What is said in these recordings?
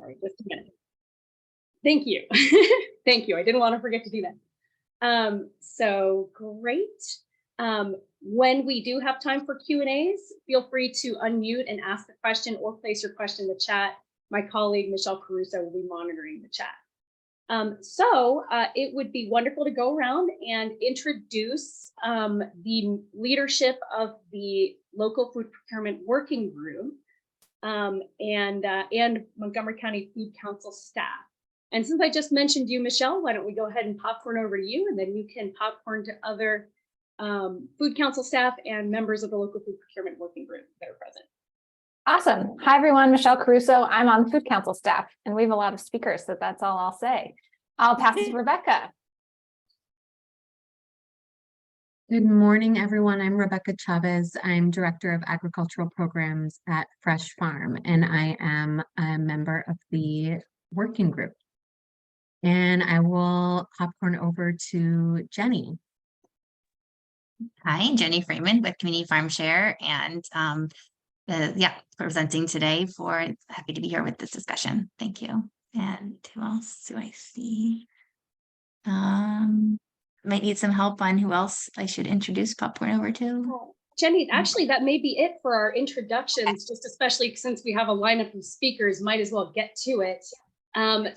Sorry, just a minute. Thank you. Thank you. I didn't want to forget to do that. So great. When we do have time for Q&As, feel free to unmute and ask the question or place your question in the chat. My colleague, Michelle Caruso, will be monitoring the chat. It would be wonderful to go around and introduce the leadership of the local food procurement working group and Montgomery County Food Council staff. And since I just mentioned you, Michelle, why don't we go ahead and popcorn over to you, and then you can popcorn to other Food Council staff and members of the local food procurement working group that are present. Awesome. Hi, everyone. Michelle Caruso. I'm on the Food Council staff, and we have a lot of speakers, so that's all I'll say. I'll pass it to Rebecca. Good morning, everyone. I'm Rebecca Chavez. I'm Director of Agricultural Programs at FRESHFARM, and I am a member of the working group. And I will popcorn over to Jenny. Hi, Jenny Freeman with Community FarmShare, and presenting today happy to be here with this discussion. Thank you. And who else do I see? Might need some help on who else I should introduce popcorn over to. Jenny, actually, that may be it for our introductions, just especially since we have a lineup of speakers, might as well get to it.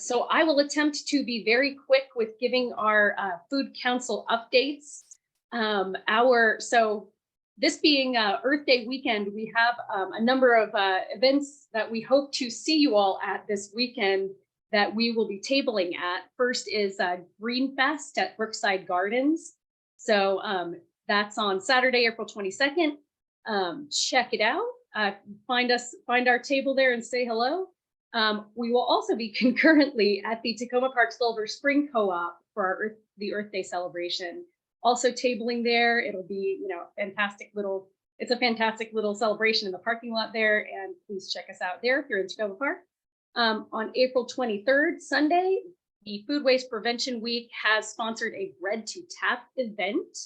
So I will attempt to be very quick with giving our Food Council updates. So this being Earth Day weekend, we have a number of events that we hope to see you all at this weekend that we will be tabling at. First is Green Fest at Brookside Gardens. So that's on Saturday, April 22nd. Check it out. Find our table there and say hello. We will also be concurrently at the Tacoma Park Silver Spring Co-op for the Earth Day celebration. Also tabling there. It'll be, it's a fantastic little celebration in the parking lot there. And please check us out there if you're in Tacoma Park. On April 23rd, Sunday, the Food Waste Prevention Week has sponsored a Bread to Tap event.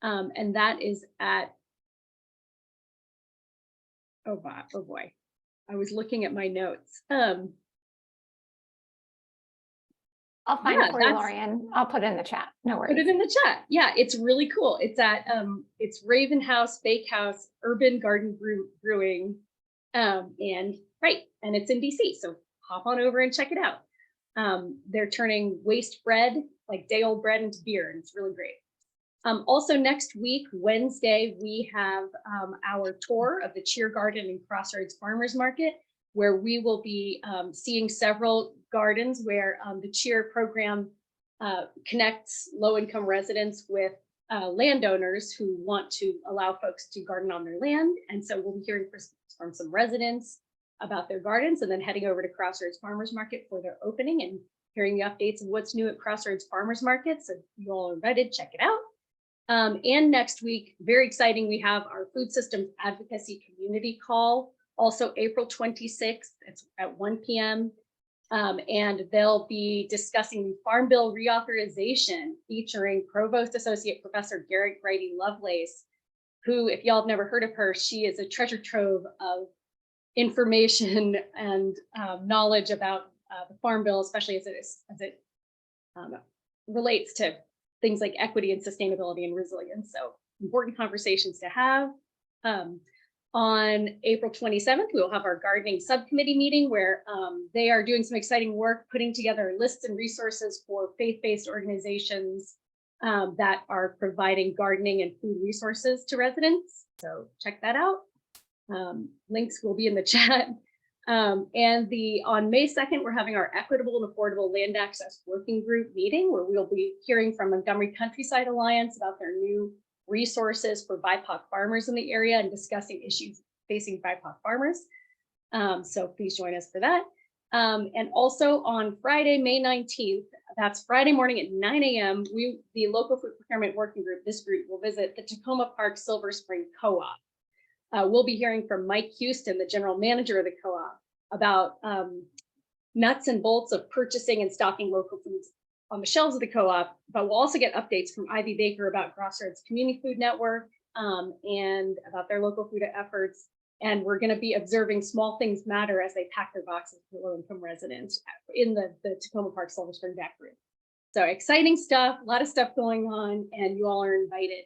And that is at, oh boy, I was looking at my notes. I'll find it for you, Lorian. I'll put it in the chat. No worries. Put it in the chat. Yeah, it's really cool. It's at it's Raven House Bakehouse Urban Garden Brewing, and it's in DC. So hop on over and check it out. They're turning waste bread, like day old bread, into beer, and it's really great. Also next week, Wednesday, we have our tour of the Cheer Garden and Crossroads Farmers Market, where we will be seeing several gardens where the Cheer program connects low-income residents with landowners who want to allow folks to garden on their land. And so we'll be hearing from some residents about their gardens, and then heading over to Crossroads Farmers Market for their opening and hearing the updates of what's new at Crossroads Farmers Market. So you all are invited, check it out. And next week, very exciting, we have our Food Systems Advocacy Community Call, also April 26th, it's at 1 p.m. And they'll be discussing the Farm Bill reauthorization featuring Provost Associate Professor Garrett Grady Lovelace, who, if y'all have never heard of her, she is a treasure trove of information and knowledge about the Farm Bill, especially as it relates to things like equity and sustainability and resilience. So important conversations to have. On April 27th, we will have our gardening subcommittee meeting where they are doing some exciting work, putting together lists and resources for faith-based organizations that are providing gardening and food resources to residents. So check that out. Links will be in the chat. On May 2nd, we're having our Equitable and Affordable Land Access Working Group meeting, where we'll be hearing from Montgomery Countryside Alliance about their new resources for BIPOC farmers in the area and discussing issues facing BIPOC farmers. So please join us for that. And also on Friday, May 19th, that's Friday morning at 9 a.m., the local food procurement working group, this group will visit the Tacoma Park Silver Spring Co-op. We'll be hearing from Mike Houston, the general manager of the co-op, about nuts and bolts of purchasing and stocking local foods on the shelves of the co-op, but we'll also get updates from Ivy Baker about Crossroads Community Food Network and about their local food efforts, And we're going to be observing Small Things Matter as they pack their boxes for low-income residents in the Tacoma Park Silver Spring back room. So exciting stuff, a lot of stuff going on, and you all are invited.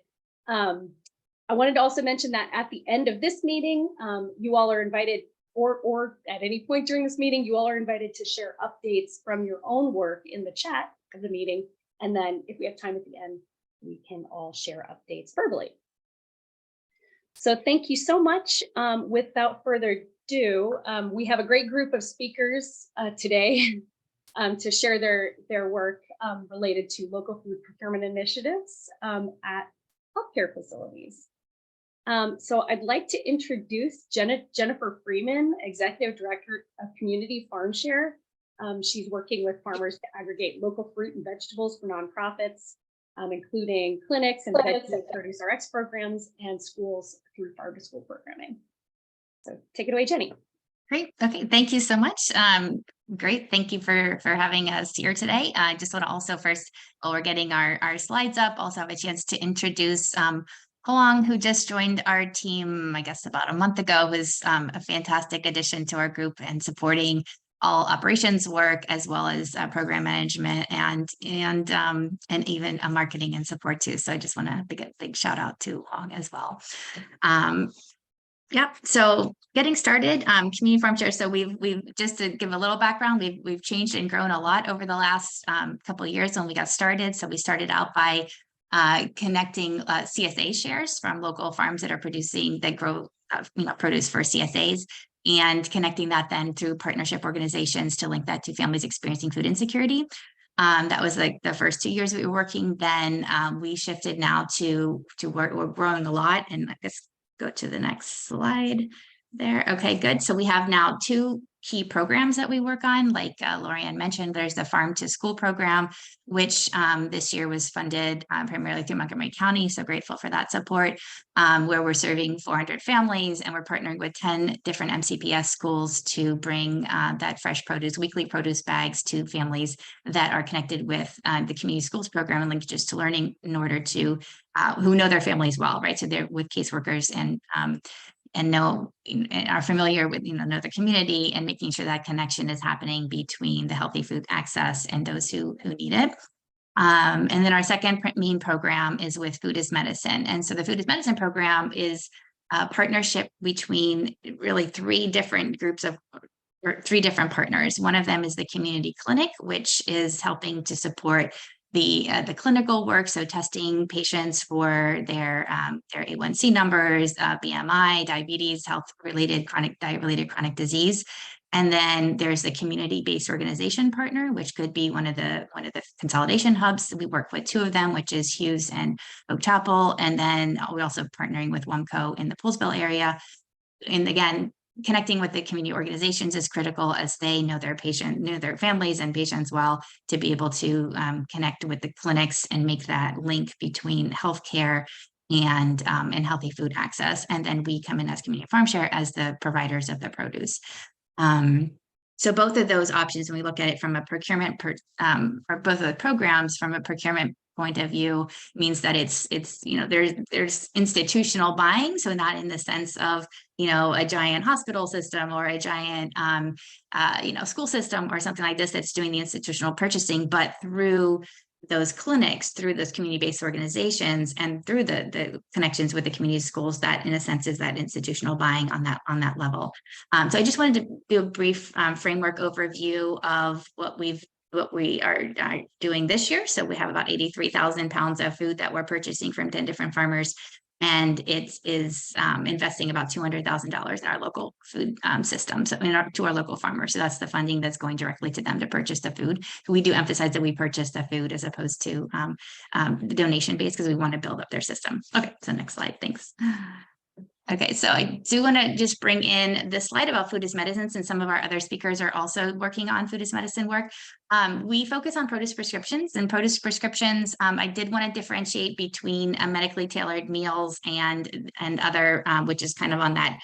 I wanted to also mention that at the end of this meeting, you all are invited, or at any point during this meeting, you all are invited to share updates from your own work in the chat of the meeting. And then if we have time at the end, we can all share updates verbally. So thank you so much. Without further ado, we have a great group of speakers today to share their work related to local food procurement initiatives at healthcare facilities. So I'd like to introduce Jennifer Freeman, Executive Director of Community FarmShare. She's working with farmers to aggregate local fruit and vegetables for nonprofits, including clinics and vegetable produce RX programs and schools through farm to school programming. So take it away, Jenny. Great. Okay. Thank you so much. Great. Thank you for having us here today. I just want to also first, while we're getting our slides up, also have a chance to introduce Hoang, who just joined our team, I guess about a month ago, was a fantastic addition to our group and supporting all operations work as well as program management and even marketing and support too. So I just want to give a big shout out to Hoang as well. Yep. So getting started, community farm share. So we've just to give a little background, we've changed and grown a lot over the last couple of years when we got started. So we started out by connecting CSA shares from local farms that are producing, that grow produce for CSAs, and connecting that then through partnership organizations to link that to families experiencing food insecurity. That was like the first 2 years we were working. Then we shifted now to work. We're growing a lot, and I guess go to the next slide there. Okay, good. So we have now 2 key programs that we work on. Like Lorianne mentioned, there's the Farm to School program, which this year was funded primarily through Montgomery County. So grateful for that support, where we're serving 400 families, and we're partnering with 10 different MCPS schools to bring that fresh produce, weekly produce bags to families that are connected with the community schools program and linkages to learning in order to who know their families well, right? So they're with caseworkers and know and are familiar with know the community, and making sure that connection is happening between the healthy food access and those who need it. And then our second main program is with Food is Medicine. And so the Food is Medicine program is a partnership between really 3 different groups of, or 3 different partners. One of them is the community clinic, which is helping to support the clinical work, so testing patients for their A1C numbers, BMI, diabetes, health-related diet-related chronic disease. And then there's the community-based organization partner, which could be one of the consolidation hubs. We work with 2 of them, which is Hughes and Oak Chapel. And then we're also partnering with WUMCO in the Poolsville area. And again, connecting with the community organizations is critical, as they know their families and patients well, to be able to connect with the clinics and make that link between healthcare and healthy food access. And then we come in as community farm share as the providers of the produce. So both of those options, when we look at it from a procurement or both of the programs from a procurement point of view, means that it's there's institutional buying, so not in the sense of a giant hospital system or a giant school system or something like this that's doing the institutional purchasing, but through those clinics, through those community-based organizations, and through the connections with the community schools, that in a sense is that institutional buying on that level. So I just wanted to do a brief framework overview of what we are doing this year. So we have about 83,000 pounds of food that we're purchasing from 10 different farmers, and it is investing about $200,000 in our local food system, so to our local farmers. So that's the funding that's going directly to them to purchase the food. We do emphasize that we purchase the food as opposed to the donation base, because we want to build up their system. Okay, so next slide, thanks. Okay, so I do want to just bring in this slide about Food is Medicine, since some of our other speakers are also working on Food is Medicine work. We focus on produce prescriptions, and produce prescriptions. I did want to differentiate between medically tailored meals and other, which is kind of on that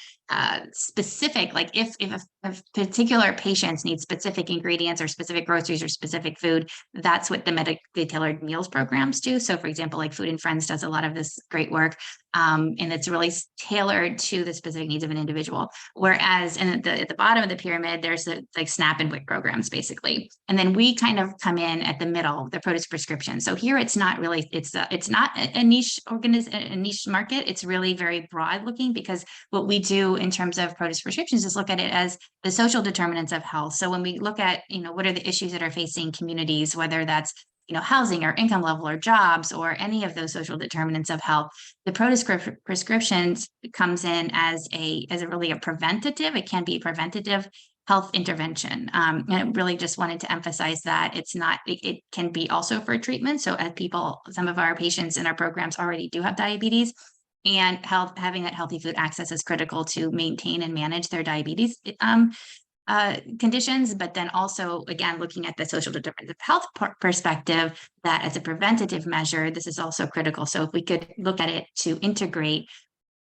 specific, like if a particular patient needs specific ingredients or specific groceries or specific food, that's what the medically tailored meals programs do. So for example, like Food and Friends does a lot of this great work, and it's really tailored to the specific needs of an individual. Whereas at the bottom of the pyramid, there's the like SNAP and WIC programs basically. And then we kind of come in at the middle, the produce prescription. So here it's not really, it's not a niche a niche market. It's really very broad looking, because what we do in terms of produce prescriptions is look at it as the social determinants of health. So when we look at, what are the issues that are facing communities, whether that's housing or income level or jobs or any of those social determinants of health, the produce prescriptions comes in as really a preventative. It can be a preventative health intervention. And I really just wanted to emphasize that it can be also for treatment. So as some of our patients in our programs already do have diabetes, and having that healthy food access is critical to maintain and manage their diabetes conditions, but then also, again, looking at the social determinants of health perspective, that as a preventative measure, this is also critical. So if we could look at it to integrate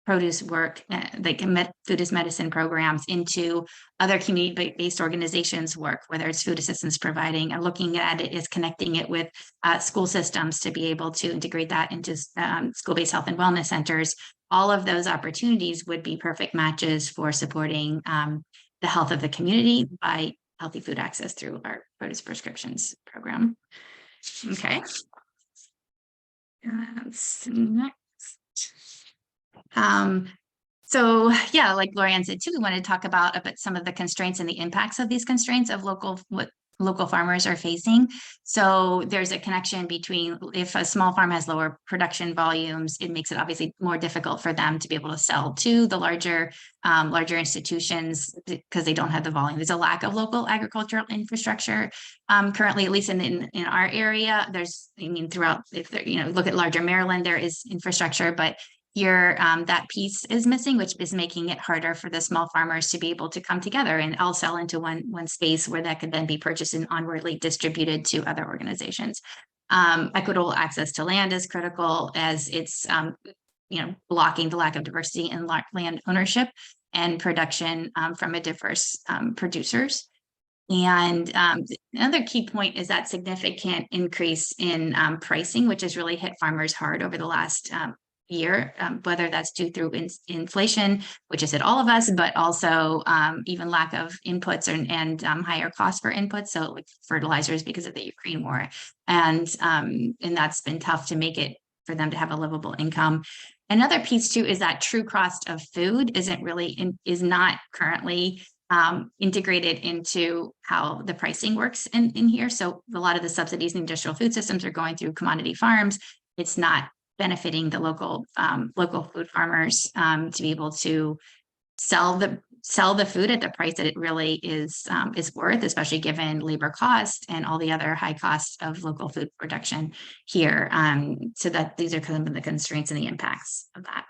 produce work, like food as medicine programs, into other community-based organizations work, whether it's food assistance providing, and looking at it is connecting it with school systems to be able to integrate that into school-based health and wellness centers. All of those opportunities would be perfect matches for supporting the health of the community by healthy food access through our produce prescriptions program. Okay. Next. So yeah, like Lorianne said too, we want to talk about some of the constraints and the impacts of these constraints of what local farmers are facing. So there's a connection between, if a small farm has lower production volumes, it makes it obviously more difficult for them to be able to sell to the larger institutions, because they don't have the volume. There's a lack of local agricultural infrastructure. Currently, at least in our area, throughout, look at larger Maryland, there is infrastructure, but here that piece is missing, which is making it harder for the small farmers to be able to come together and all sell into one space where that could then be purchased and onwardly distributed to other organizations. Equitable access to land is critical, as it's blocking the lack of diversity in land ownership and production from a diverse producers. And another key point is that significant increase in pricing, which has really hit farmers hard over the last year, whether that's due through inflation, which has hit all of us, but also even lack of inputs and higher costs for inputs, so like fertilizers because of the Ukraine war, and that's been tough to make it for them to have a livable income. Another piece too is that true cost of food is not currently integrated into how the pricing works in here. So a lot of the subsidies in industrial food systems are going through commodity farms. It's not benefiting the local food farmers to be able to sell the food at the price that it really is worth, especially given labor cost and all the other high costs of local food production here. So that these are kind of the constraints and the impacts of that.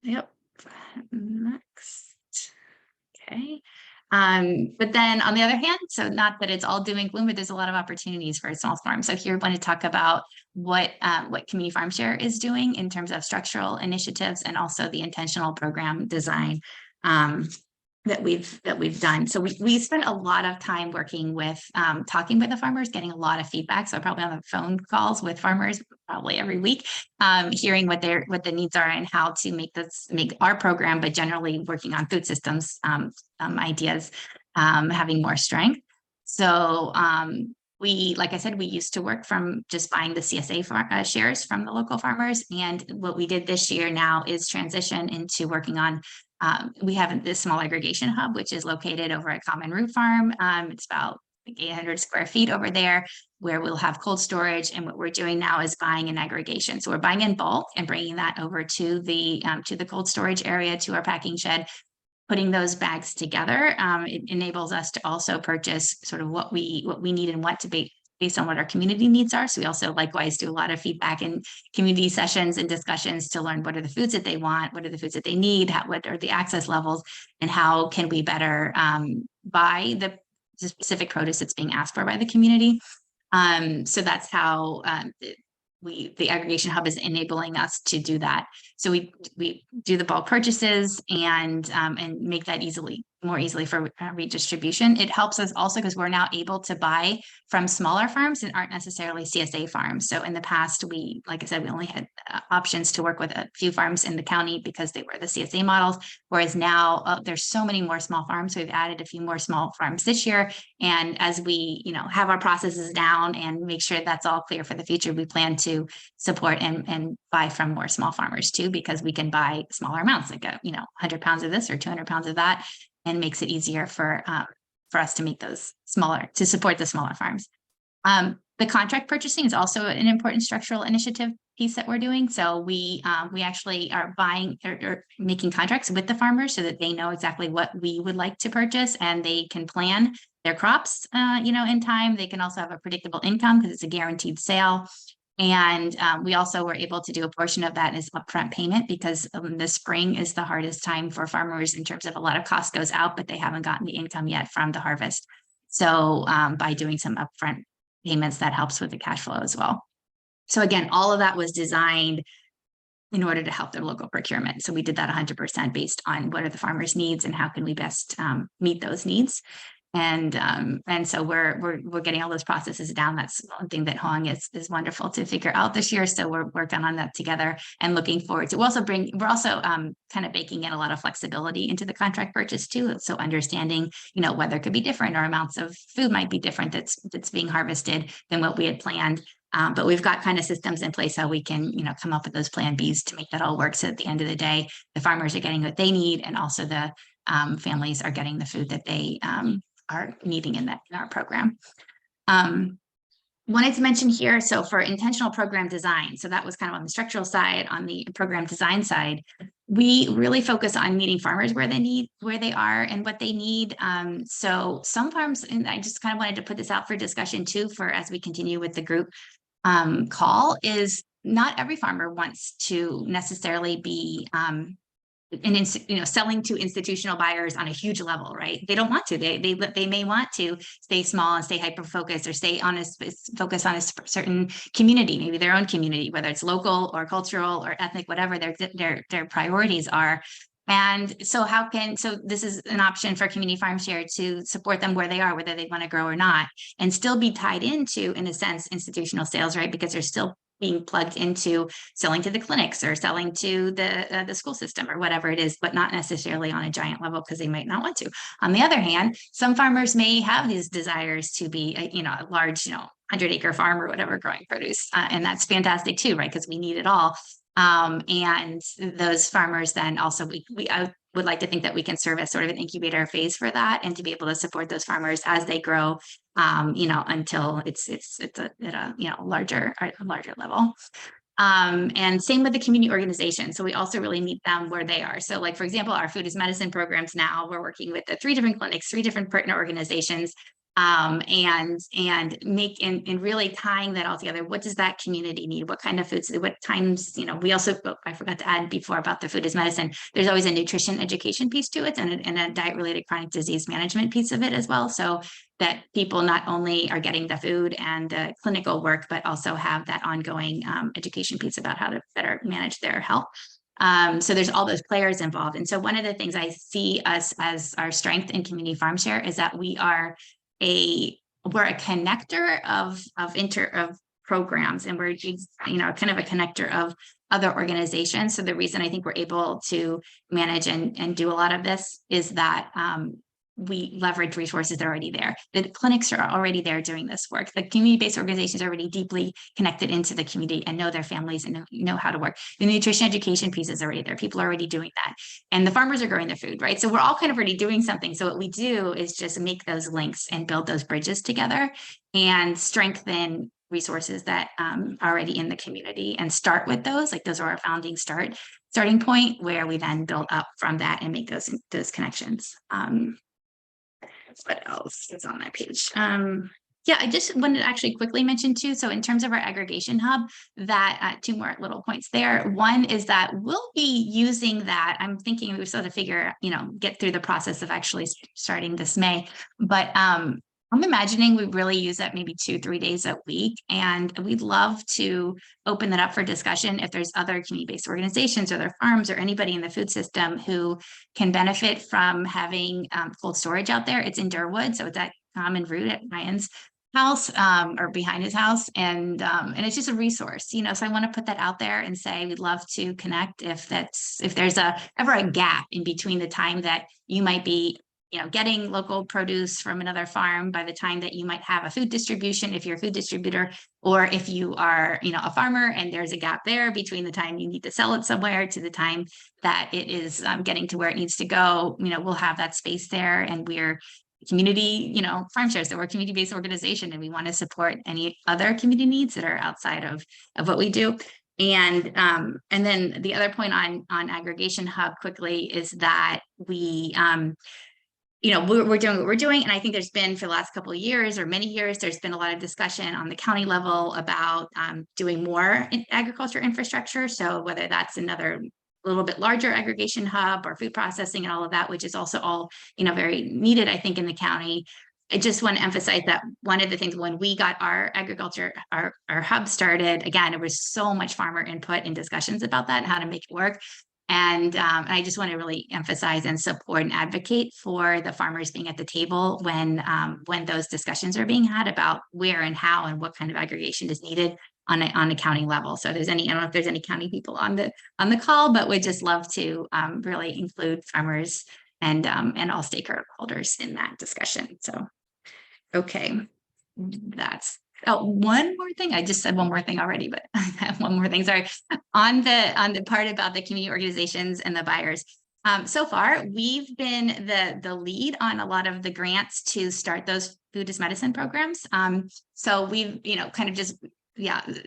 Yep. Next. Okay. But then on the other hand, so not that it's all doom and gloom, but there's a lot of opportunities for small farms. So here I want to talk about what Community FarmShare is doing in terms of structural initiatives and also the intentional program design that we've done. So we spent a lot of time working with talking with the farmers, getting a lot of feedback. So probably on the phone calls with farmers probably every week, hearing what the needs are and how to make our program, but generally working on food systems ideas having more strength. So like I said, we used to work from just buying the CSA shares from the local farmers. And what we did this year now is transition into working on we have this small aggregation hub, which is located over at Common Root Farm. It's about 800 square feet over there, where we'll have cold storage. And what we're doing now is buying in aggregation. So we're buying in bulk and bringing that over to the cold storage area, to our packing shed, putting those bags together. It enables us to also purchase sort of what we need and what to be based on what our community needs are. So we also likewise do a lot of feedback and community sessions and discussions to learn what are the foods that they want, what are the foods that they need, what are the access levels, and how can we better buy specific produce that's being asked for by the community. So that's how the aggregation hub is enabling us to do that. So we do the bulk purchases and make that more easily for redistribution. It helps us also because we're now able to buy from smaller farms that aren't necessarily CSA farms. So in the past, like I said, we only had options to work with a few farms in the county because they were the CSA models. Whereas now there's so many more small farms. So we've added a few more small farms this year. And as we, have our processes down and make sure that's all clear for the future, we plan to support and buy from more small farmers too, because we can buy smaller amounts, like 100 pounds of this or 200 pounds of that, and makes it easier for us to make those to support the smaller farms. The contract purchasing is also an important structural initiative piece that we're doing. So we actually are buying or making contracts with the farmers so that they know exactly what we would like to purchase and they can plan their crops, in time. They can also have a predictable income because it's a guaranteed sale. And we also were able to do a portion of that as upfront payment because the spring is the hardest time for farmers in terms of a lot of cost goes out, but they haven't gotten the income yet from the harvest. So by doing some upfront payments, that helps with the cash flow as well. So again, all of that was designed in order to help their local procurement. So we did that 100% based on what are the farmers' needs and how can we best meet those needs. And so we're getting all those processes down. That's one thing that Hong is wonderful to figure out this year. So we're working on that together and looking forward to. We're also kind of baking in a lot of flexibility into the contract purchase too. So understanding, weather could be different or amounts of food might be different that's being harvested than what we had planned. But we've got kind of systems in place how we can, come up with those plan Bs to make that all work. So at the end of the day, the farmers are getting what they need, and also the families are getting the food that they are needing in our program. Wanted to mention here, so for intentional program design, so that was kind of on the structural side. On the program design side, we really focus on meeting farmers where they are and what they need. So some farms, and I just kind of wanted to put this out for discussion too, for as we continue with the group call, is not every farmer wants to necessarily be selling to institutional buyers on a huge level, right? They don't want to. They may want to stay small and stay hyper focused, or focus on a certain community, maybe their own community, whether it's local or cultural or ethnic, whatever their priorities are. And so this is an option for Community FarmShare to support them where they are, whether they want to grow or not, and still be tied into, in a sense, institutional sales, right? Because they're still being plugged into selling to the clinics or selling to the school system or whatever it is, but not necessarily on a giant level because they might not want to. On the other hand, some farmers may have these desires to be a large 100-acre farm or whatever growing produce, and that's fantastic too, right? Because we need it all. And those farmers then also I would like to think that we can serve as sort of an incubator phase for that, and to be able to support those farmers as they grow, until it's at a larger level. And same with the community organization. So we also really meet them where they are. So like, for example, our food is medicine programs now, we're working with the 3 different clinics, 3 different partner organizations, and really tying that all together. What does that community need? What kind of foods? What times? We also, I forgot to add before about the food is medicine. There's always a nutrition education piece to it, and a diet related chronic disease management piece of it as well. So that people not only are getting the food and the clinical work, but also have that ongoing education piece about how to better manage their health. So there's all those players involved. And so one of the things I see us as our strength in Community FarmShare is that we're a connector of programs, and we're kind of a connector of other organizations. So the reason I think we're able to manage and do a lot of this is that we leverage resources that are already there. The clinics are already there doing this work. The community-based organizations are already deeply connected into the community and know their families and know how to work. The nutrition education piece is already there. People are already doing that. And the farmers are growing their food, right? So we're all kind of already doing something. So what we do is just make those links and build those bridges together and strengthen resources that are already in the community, and start with those. Like, those are our founding starting point, where we then build up from that and make those connections. What else is on that page? Yeah, I just wanted to actually quickly mention too, so in terms of our aggregation hub, that two more little points there. One is that we'll be using that. I'm thinking we still have to figure, get through the process of actually starting this May, but I'm imagining we really use that maybe 2-3 days a week. And we'd love to open that up for discussion if there's other community-based organizations or their farms or anybody in the food system who can benefit from having cold storage out there. It's in Durwood, so it's at Common Route at Ryan's house or behind his house, and it's just a resource, so I want to put that out there and say we'd love to connect if there's ever a gap in between the time that you might be getting local produce from another farm by the time that you might have a food distribution if you're a food distributor, or if you are a farmer and there's a gap there between the time you need to sell it somewhere to the time that it is getting to where it needs to go. We'll have that space there, and we're community, FarmShare, so we're a community-based organization, and we want to support any other community needs that are outside of what we do. And then the other point on aggregation hub quickly is that we we're doing what we're doing, and I think there's been for the last couple of years or many years there's been a lot of discussion on the county level about doing more in agriculture infrastructure. So whether that's another a little bit larger aggregation hub or food processing and all of that, which is also all, very needed, I think, in the county. I just want to emphasize that one of the things when we got our agriculture, our hub started, again, there was so much farmer input and discussions about that and how to make it work. And I just want to really emphasize and support and advocate for the farmers being at the table when those discussions are being had about where and how and what kind of aggregation is needed on a county level. So I don't know if there's any county people on the call, but would just love to really include farmers and all stakeholders in that discussion. So, okay, that's one more thing. I just said one more thing already, but one more thing. Sorry, on the part about the community organizations and the buyers. So far, we've been the lead on a lot of the grants to start those food as medicine programs. So we've kind of just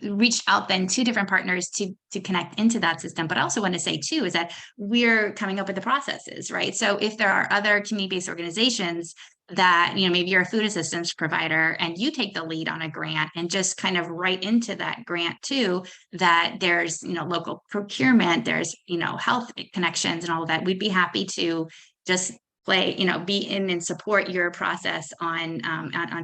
reached out then to different partners to connect into that system. But I also want to say too is that we're coming up with the processes, right? So if there are other community-based organizations that maybe you're a food assistance provider and you take the lead on a grant and just kind of write into that grant too that there's local procurement, there's health connections and all of that, we'd be happy to just be in and support your process on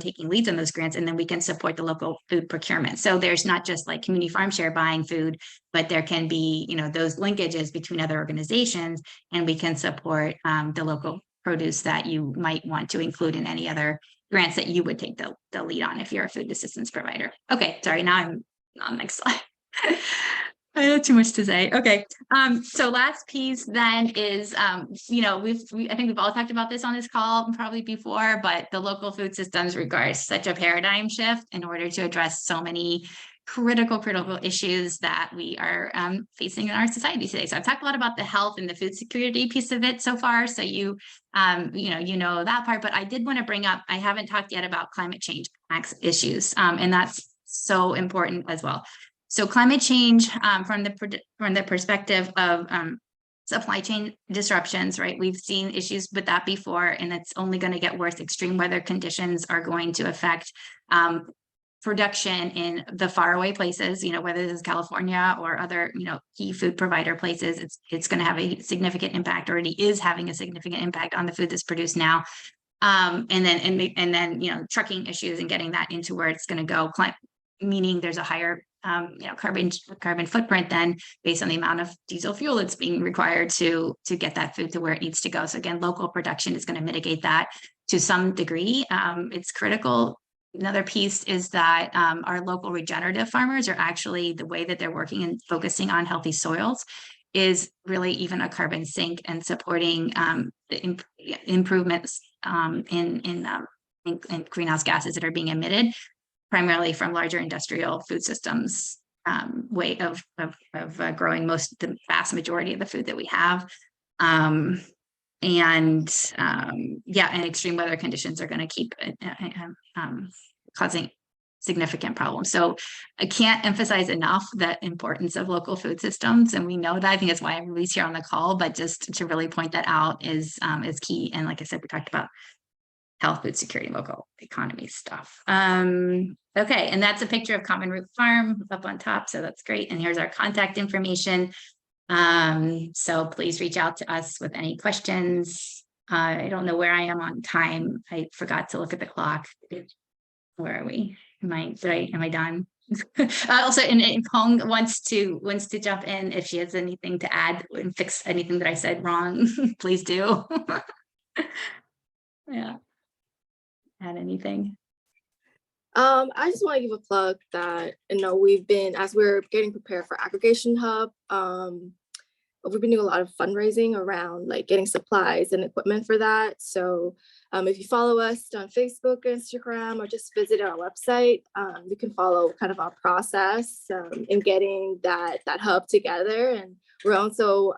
taking leads on those grants, and then we can support the local food procurement. So there's not just like community farm share buying food, but there can be those linkages between other organizations, and we can support the local produce that you might want to include in any other grants that you would take the lead on if you're a food assistance provider. Okay, sorry, now I'm on the next slide. I have too much to say. Okay. So last piece then is, I think we've all talked about this on this call probably before, but the local food systems requires such a paradigm shift in order to address so many critical issues that we are facing in our society today. So I've talked a lot about the health and the food security piece of it so far. So you know that part, but I did want to bring up, I haven't talked yet about climate change issues. And that's so important as well. So climate change from the perspective of supply chain disruptions, right? We've seen issues with that before, and it's only going to get worse. Extreme weather conditions are going to affect production in the faraway places, whether this is California or other, key food provider places. It's going to have a significant impact, already is having a significant impact on the food that's produced now. And then trucking issues and getting that into where it's going to go, meaning there's a higher carbon footprint then based on the amount of diesel fuel that's being required to get that food to where it needs to go. So again, local production is going to mitigate that to some degree. It's critical. Another piece is that our local regenerative farmers are actually, the way that they're working and focusing on healthy soils is really even a carbon sink and supporting the improvements in greenhouse gases that are being emitted primarily from larger industrial food systems way of growing the vast majority of the food that we have. And extreme weather conditions are going to keep causing significant problems. So I can't emphasize enough the importance of local food systems. And we know that. I think that's why I'm released here on the call, but just to really point that out is key. And like I said, we talked about health, food security, local economy stuff. Okay, and that's a picture of Common Root Farm up on top, so that's great. And here's our contact information. So please reach out to us with any questions. I don't know where I am on time. I forgot to look at the clock. Where are we? Am I done? Also, and Pong wants to jump in if she has anything to add and fix anything that I said wrong. Please do. Yeah. Add anything? I just want to give a plug that, we've been, as we're getting prepared for Aggregation Hub, we've been doing a lot of fundraising around like getting supplies and equipment for that. So if you follow us on Facebook, Instagram, or just visit our website, you can follow kind of our process in getting that hub together. And we're also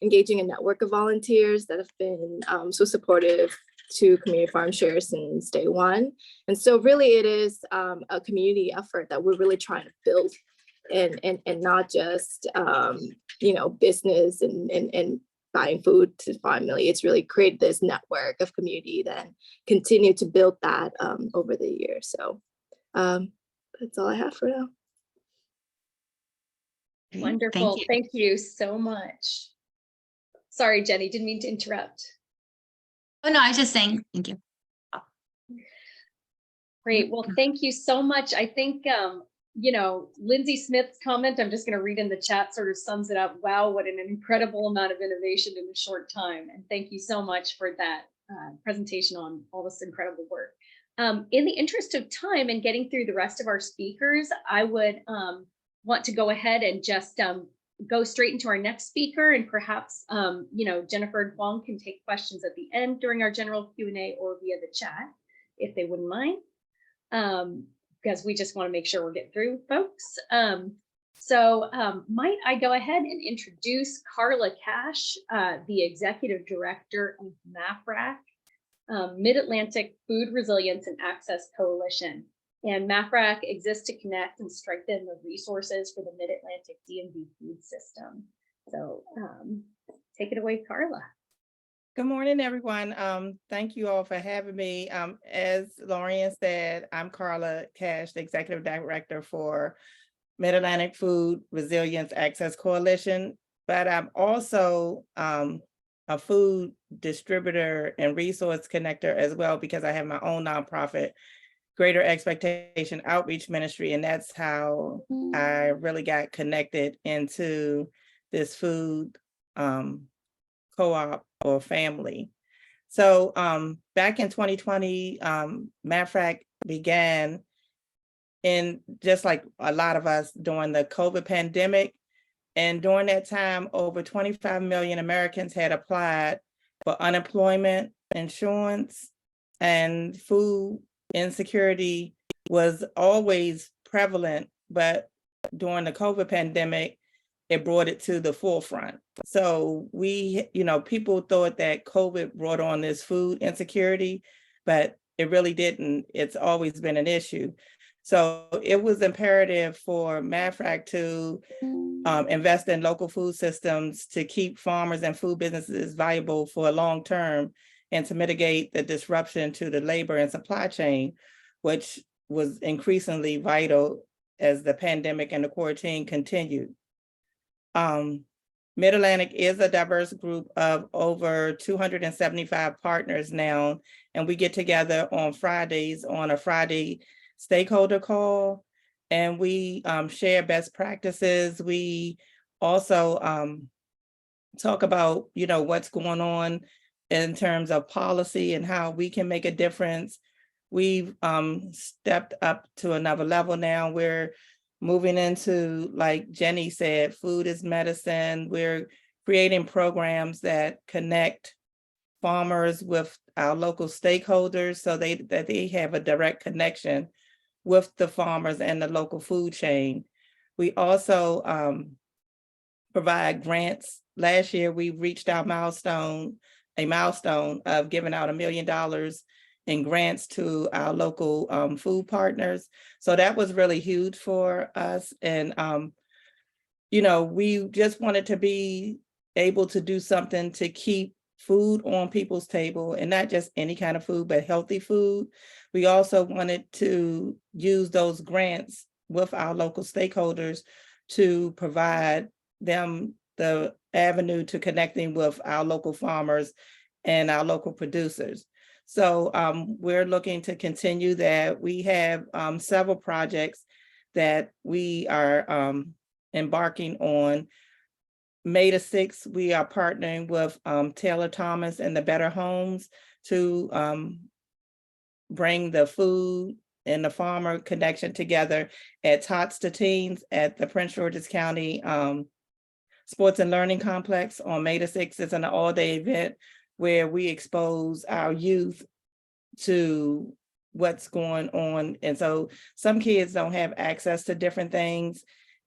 engaging a network of volunteers that have been so supportive to community FarmShare since day one. And so really it is a community effort that we're really trying to build and not just, business and buying food to family. It's really created this network of community that continue to build that over the years. So that's all I have for now. Wonderful. Thank you so much. Sorry, Jenny, didn't mean to interrupt. Oh, no, I was just saying, thank you. Great. Well, thank you so much. I think, Lindsay Smith's comment, I'm just going to read in the chat, sort of sums it up. Wow, what an incredible amount of innovation in a short time. And thank you so much for that presentation on all this incredible work. In the interest of time and getting through the rest of our speakers, I would want to go ahead and just go straight into our next speaker, and perhaps Jennifer and Huang can take questions at the end during our general Q&A or via the chat, if they wouldn't mind, because we just want to make sure we're getting through, folks. So might I go ahead and introduce Carla Cash, the Executive Director of MAFRAC, Mid-Atlantic Food Resilience and Access Coalition. And MAFRAC exists to connect and strengthen the resources for the Mid-Atlantic DMV food system. So take it away, Carla. Good morning, everyone. Thank you all for having me. As Lorian said, I'm Carla Cash, the Executive Director for Mid-Atlantic Food Resilience Access Coalition, but I'm also a food distributor and resource connector as well, because I have my own nonprofit, Greater Expectation Outreach Ministry, and that's how I really got connected into this food co-op or family. So back in 2020, MAFRAC began in, just like a lot of us, during the COVID pandemic. And during that time, over 25 million Americans had applied for unemployment insurance, and food insecurity was always prevalent, but during the COVID pandemic, it brought it to the forefront. So people thought that COVID brought on this food insecurity, but it really didn't. It's always been an issue. So it was imperative for MAFRAC to invest in local food systems to keep farmers and food businesses viable for a long term, and to mitigate the disruption to the labor and supply chain, which was increasingly vital as the pandemic and the quarantine continued. Mid-Atlantic is a diverse group of over 275 partners now, and we get together on Fridays on a Friday stakeholder call, and we share best practices. We also talk about what's going on in terms of policy and how we can make a difference. We've stepped up to another level now. We're moving into, like Jenny said, food is medicine. We're creating programs that connect farmers with our local stakeholders so that they have a direct connection with the farmers and the local food chain. We also provide grants. Last year, we reached our milestone of giving out $1 million in grants to our local food partners. So that was really huge for us. And, we just wanted to be able to do something to keep food on people's table, and not just any kind of food, but healthy food. We also wanted to use those grants with our local stakeholders to provide them the avenue to connecting with our local farmers and our local producers. So we're looking to continue that. We have several projects that we are embarking on. May the 6th, we are partnering with Taylor Thomas and the Better Homes to bring the food and the farmer connection together at Tots to Teens at the Prince George's County Sports and Learning Complex on May the 6th. It's an all-day event where we expose our youth to what's going on. And so some kids don't have access to different things,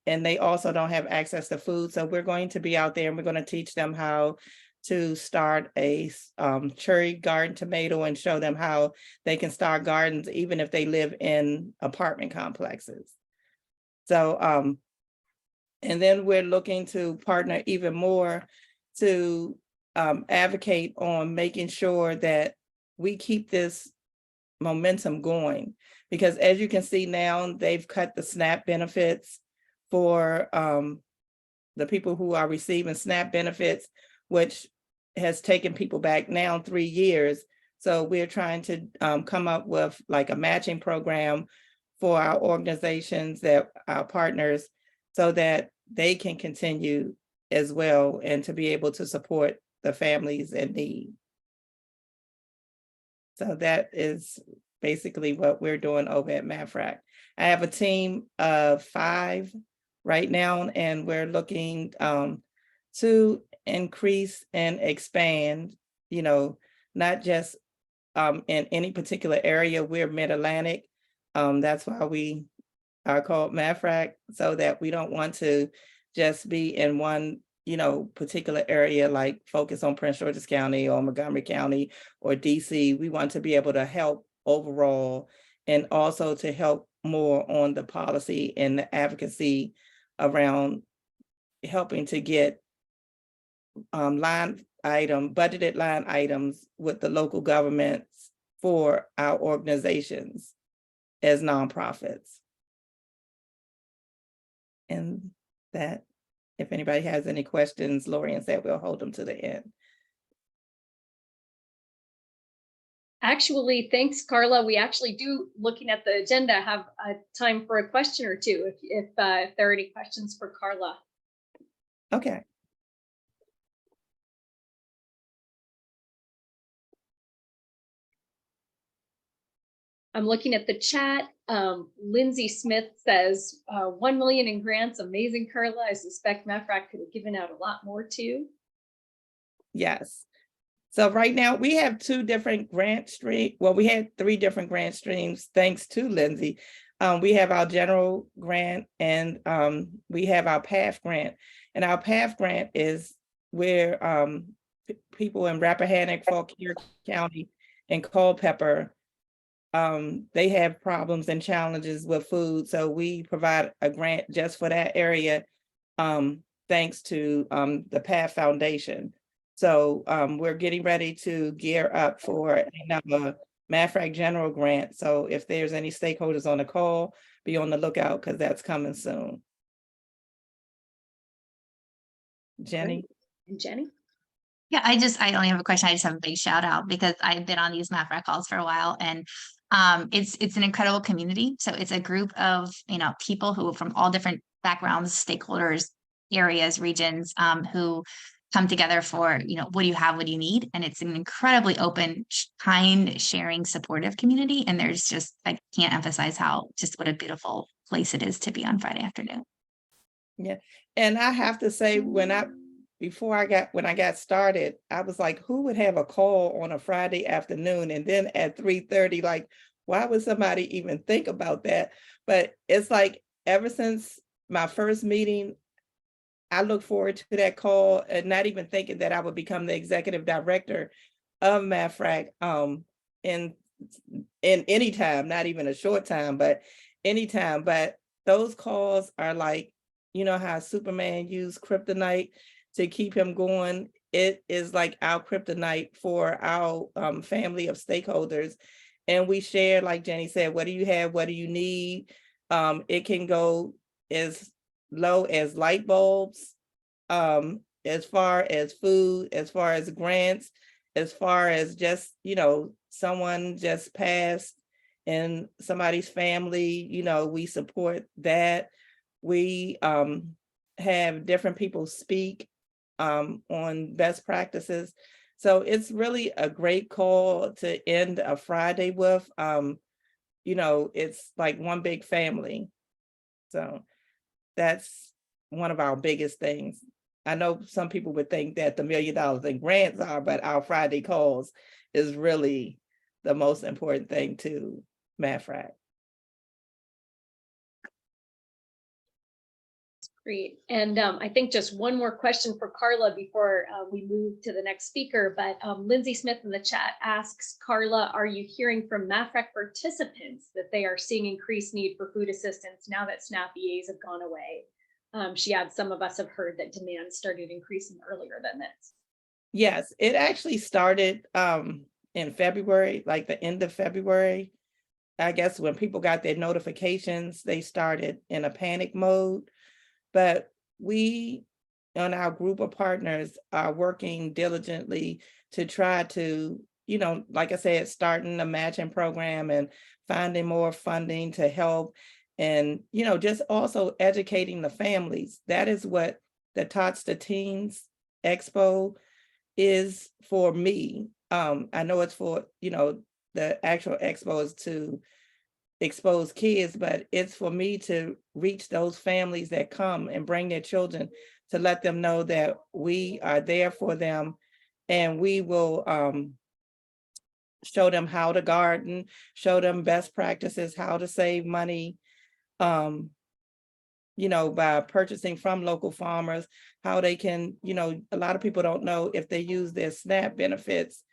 and they also don't have access to food. So we're going to be out there and we're going to teach them how to start a cherry garden tomato and show them how they can start gardens even if they live in apartment complexes. So, and then we're looking to partner even more to advocate on making sure that we keep this momentum going, because as you can see now, they've cut the SNAP benefits for the people who are receiving SNAP benefits, which has taken people back now 3 years. So we're trying to come up with like a matching program for our organizations, that our partners, so that they can continue as well and to be able to support the families in need. So that is basically what we're doing over at MAFRAC. I have a team of 5 right now, and we're looking to increase and expand, you know, not just in any particular area. We're Mid-Atlantic. That's why we are called MAFRAC, so that we don't want to just be in one, you know, particular area, like focus on Prince George's County or Montgomery County or DC. We want to be able to help overall, and also to help more on the policy and the advocacy around helping to get budgeted line items with the local governments for our organizations as nonprofits. And that, if anybody has any questions, Lorian said we'll hold them to the end. Actually, thanks, Carla. We actually do, looking at the agenda, have time for a question or two if there are any questions for Carla. Okay. I'm looking at the chat. Lindsay Smith says 1 million in grants. Amazing, Carla. I suspect MAFRAC could have given out a lot more too. Yes. So right now we have 2 different grant streams. Well, we had 3 different grant streams, thanks to Lindsay. We have our general grant, and we have our PATH grant. And our PATH grant is where people in Rappahannock, Fauquier County, and Culpeper, they have problems and challenges with food. So we provide a grant just for that area, thanks to the PATH Foundation. So we're getting ready to gear up for another MAFRAC general grant. So if there's any stakeholders on the call, be on the lookout, because that's coming soon. Jenny? And Jenny? Yeah, I only have a question. I just have a big shout out because I've been on these MAFRAC calls for a while, and it's an incredible community. So it's a group of, you know, people who from all different backgrounds, stakeholders, areas, regions, who come together for, you know, what do you have, what do you need? And it's an incredibly open, kind, sharing, supportive community. And there's just, I can't emphasize what a beautiful place it is to be on Friday afternoon. Yeah. And I have to say, when I got started, I was like, who would have a call on a Friday afternoon? And then at 3:30, like, why would somebody even think about that? But it's like, ever since my first meeting, I look forward to that call, and not even thinking that I would become the executive director of MAFRAC in any time, not even a short time, but anytime. But those calls are like, you know how Superman used kryptonite to keep him going. it is like our kryptonite for our family of stakeholders. And we share, like Jenny said, what do you have? What do you need? It can go as low as light bulbs, as far as food, as far as grants, as far as just, someone just passed in somebody's family, we support that. We have different people speak on best practices. So it's really a great call to end a Friday with. It's like one big family. So that's one of our biggest things. I know some people would think that the $1 million in grants are, but our Friday calls is really the most important thing to MAFRAC. Great. And I think just one more question for Carla before we move to the next speaker, but Lindsay Smith in the chat asks, Carla, are you hearing from MAFRAC participants that they are seeing increased need for food assistance now that SNAP EAs have gone away? She adds, some of us have heard that demand started increasing earlier than this. Yes, it actually started in February, like the end of February. I guess when people got their notifications, they started in a panic mode. But we, on our group of partners, are working diligently to try to, like I said, starting a matching program and finding more funding to help. And, just also educating the families. That is what the Tots to Teens Expo is for me. I know it's for, the actual expo is to expose kids, but it's for me to reach those families that come and bring their children, to let them know that we are there for them, and we will show them how to garden, show them best practices, how to save money, by purchasing from local farmers, how they can, a lot of people don't know if they use their SNAP benefits,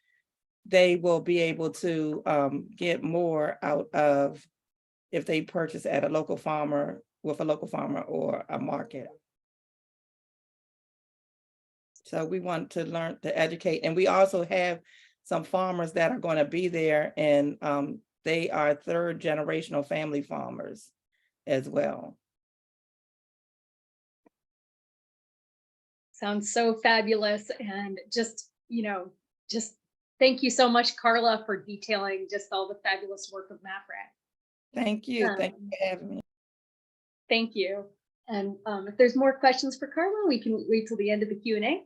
they will be able to get more out of if they purchase at a local farmer, with a local farmer or a market. So we want to learn to educate. And we also have some farmers that are going to be there, and they are third generational family farmers as well. Sounds so fabulous. And just thank you so much, Carla, for detailing just all the fabulous work of MAFRAC. Thank you. Thank you for having me. Thank you. And if there's more questions for Carla, we can wait till the end of the Q&A.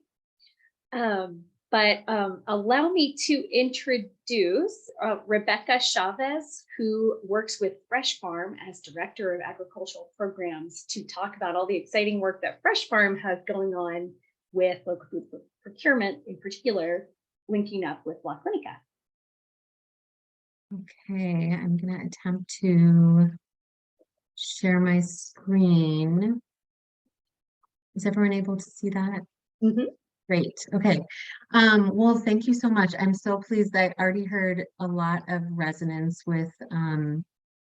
But allow me to introduce Rebecca Chavez, who works with FreshFarm as Director of Agricultural Programs, to talk about all the exciting work that FreshFarm has going on with local food procurement, in particular, linking up with La Clinica. Okay, I'm going to attempt to share my screen. Is everyone able to see that? Mm-hmm. Great. Okay. Well, thank you so much. I'm so pleased. I already heard a lot of resonance with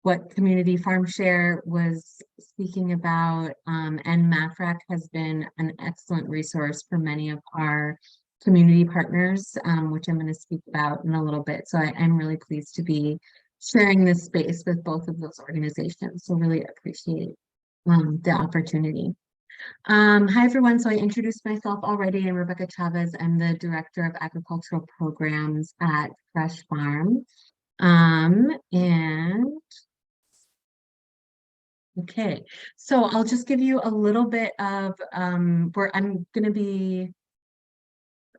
what Community FarmShare was speaking about, and MAFRAC has been an excellent resource for many of our community partners, which I'm going to speak about in a little bit. So I'm really pleased to be sharing this space with both of those organizations. So really appreciate the opportunity. Hi, everyone. So I introduced myself already. I'm Rebecca Chavez. I'm the Director of Agricultural Programs at FreshFarm. Okay, so I'll just give you a little bit of where I'm going to be.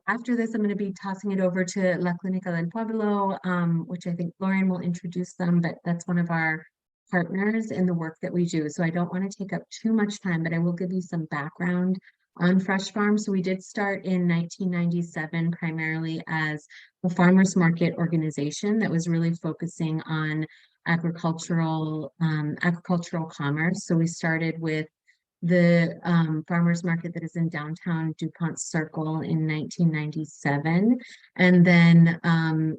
After this, I'm going to be tossing it over to La Clinica del Pueblo, which I think Lauren will introduce them, but that's one of our partners in the work that we do. So I don't want to take up too much time, but I will give you some background on FreshFarm. So we did start in 1997 primarily as a farmers market organization that was really focusing on agricultural commerce. So we started with the farmers market that is in downtown DuPont Circle in 1997. And then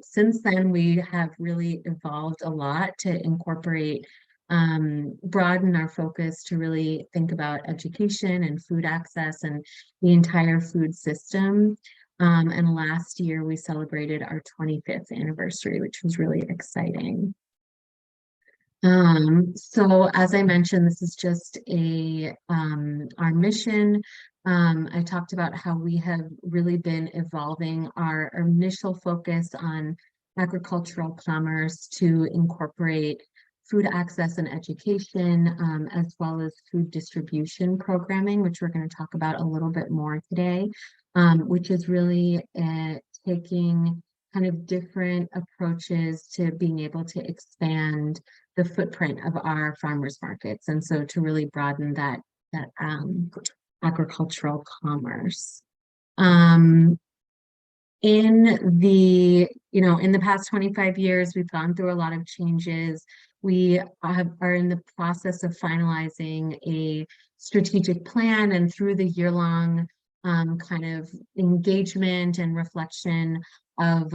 since then, we have really evolved a lot to incorporate, broaden our focus to really think about education and food access and the entire food system. And last year we celebrated our 25th anniversary, which was really exciting. So as I mentioned, this is just our mission. I talked about how we have really been evolving our initial focus on agricultural commerce to incorporate food access and education, as well as food distribution programming, which we're going to talk about a little bit more today, which is really taking kind of different approaches to being able to expand the footprint of our farmers markets, and so to really broaden that agricultural commerce. In the past 25 years, we've gone through a lot of changes. We are in the process of finalizing a strategic plan, and through the year-long kind of engagement and reflection of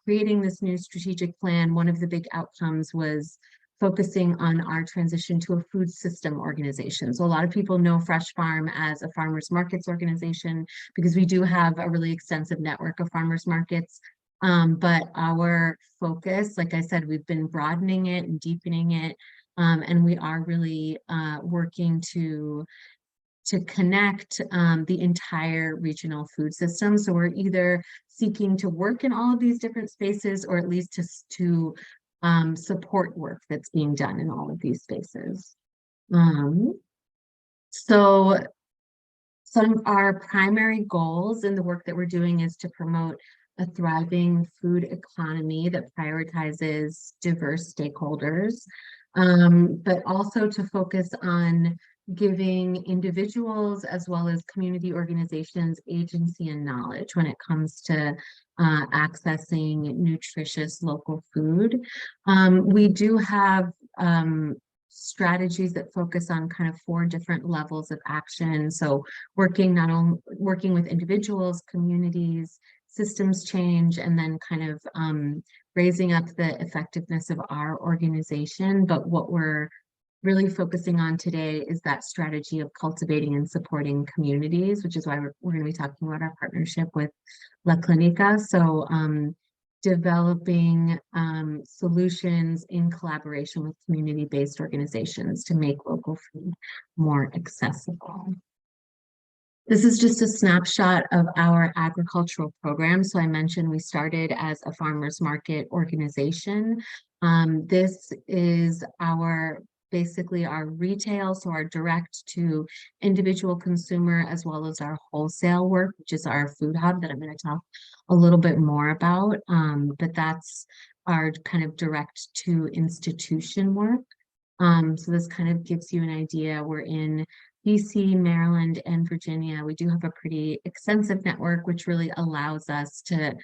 creating this new strategic plan, one of the big outcomes was focusing on our transition to a food system organization. So a lot of people know FreshFarm as a farmers markets organization because we do have a really extensive network of farmers markets. But our focus, like I said, we've been broadening it and deepening it. And we are really working to connect the entire regional food system. So we're either seeking to work in all of these different spaces, or at least to support work that's being done in all of these spaces. So some of our primary goals in the work that we're doing is to promote a thriving food economy that prioritizes diverse stakeholders, but also to focus on giving individuals as well as community organizations agency and knowledge when it comes to accessing nutritious local food. We do have strategies that focus on kind of 4 different levels of action. So working with individuals, communities, systems change, and then kind of raising up the effectiveness of our organization. But what we're really focusing on today is that strategy of cultivating and supporting communities, which is why we're going to be talking about our partnership with La Clinica. So developing solutions in collaboration with community-based organizations to make local food more accessible. This is just a snapshot of our agricultural program. So I mentioned we started as a farmers market organization. This is basically our retail, so our direct to individual consumer, as well as our wholesale work, which is our food hub that I'm going to talk a little bit more about. But that's our kind of direct to institution work. So this kind of gives you an idea. We're in DC, Maryland, and Virginia. We do have a pretty extensive network, which really allows us to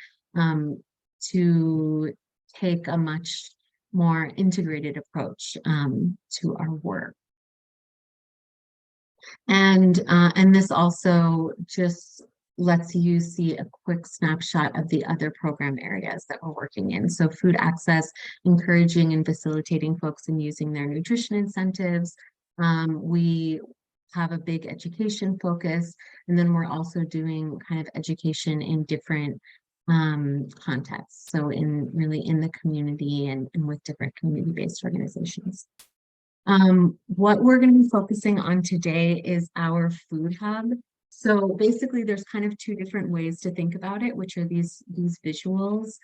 take a much more integrated approach to our work. And this also just lets you see a quick snapshot of the other program areas that we're working in. So food access, encouraging and facilitating folks in using their nutrition incentives. We have a big education focus, and then we're also doing kind of education in different contexts. So really in the community and with different community-based organizations. What we're going to be focusing on today is our food hub. So basically there's kind of 2 different ways to think about it, which are these visuals.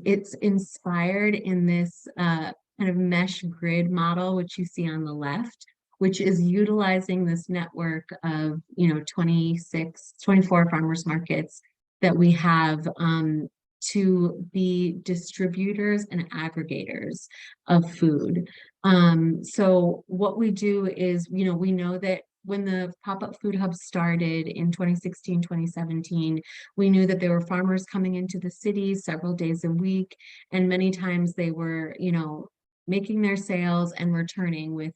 It's inspired in this kind of mesh grid model, which you see on the left, which is utilizing this network of 24 farmers markets that we have to be distributors and aggregators of food. So what we do is, we know that when the pop-up food hub started in 2016, 2017, we knew that there were farmers coming into the city several days a week, and many times they were, making their sales and returning with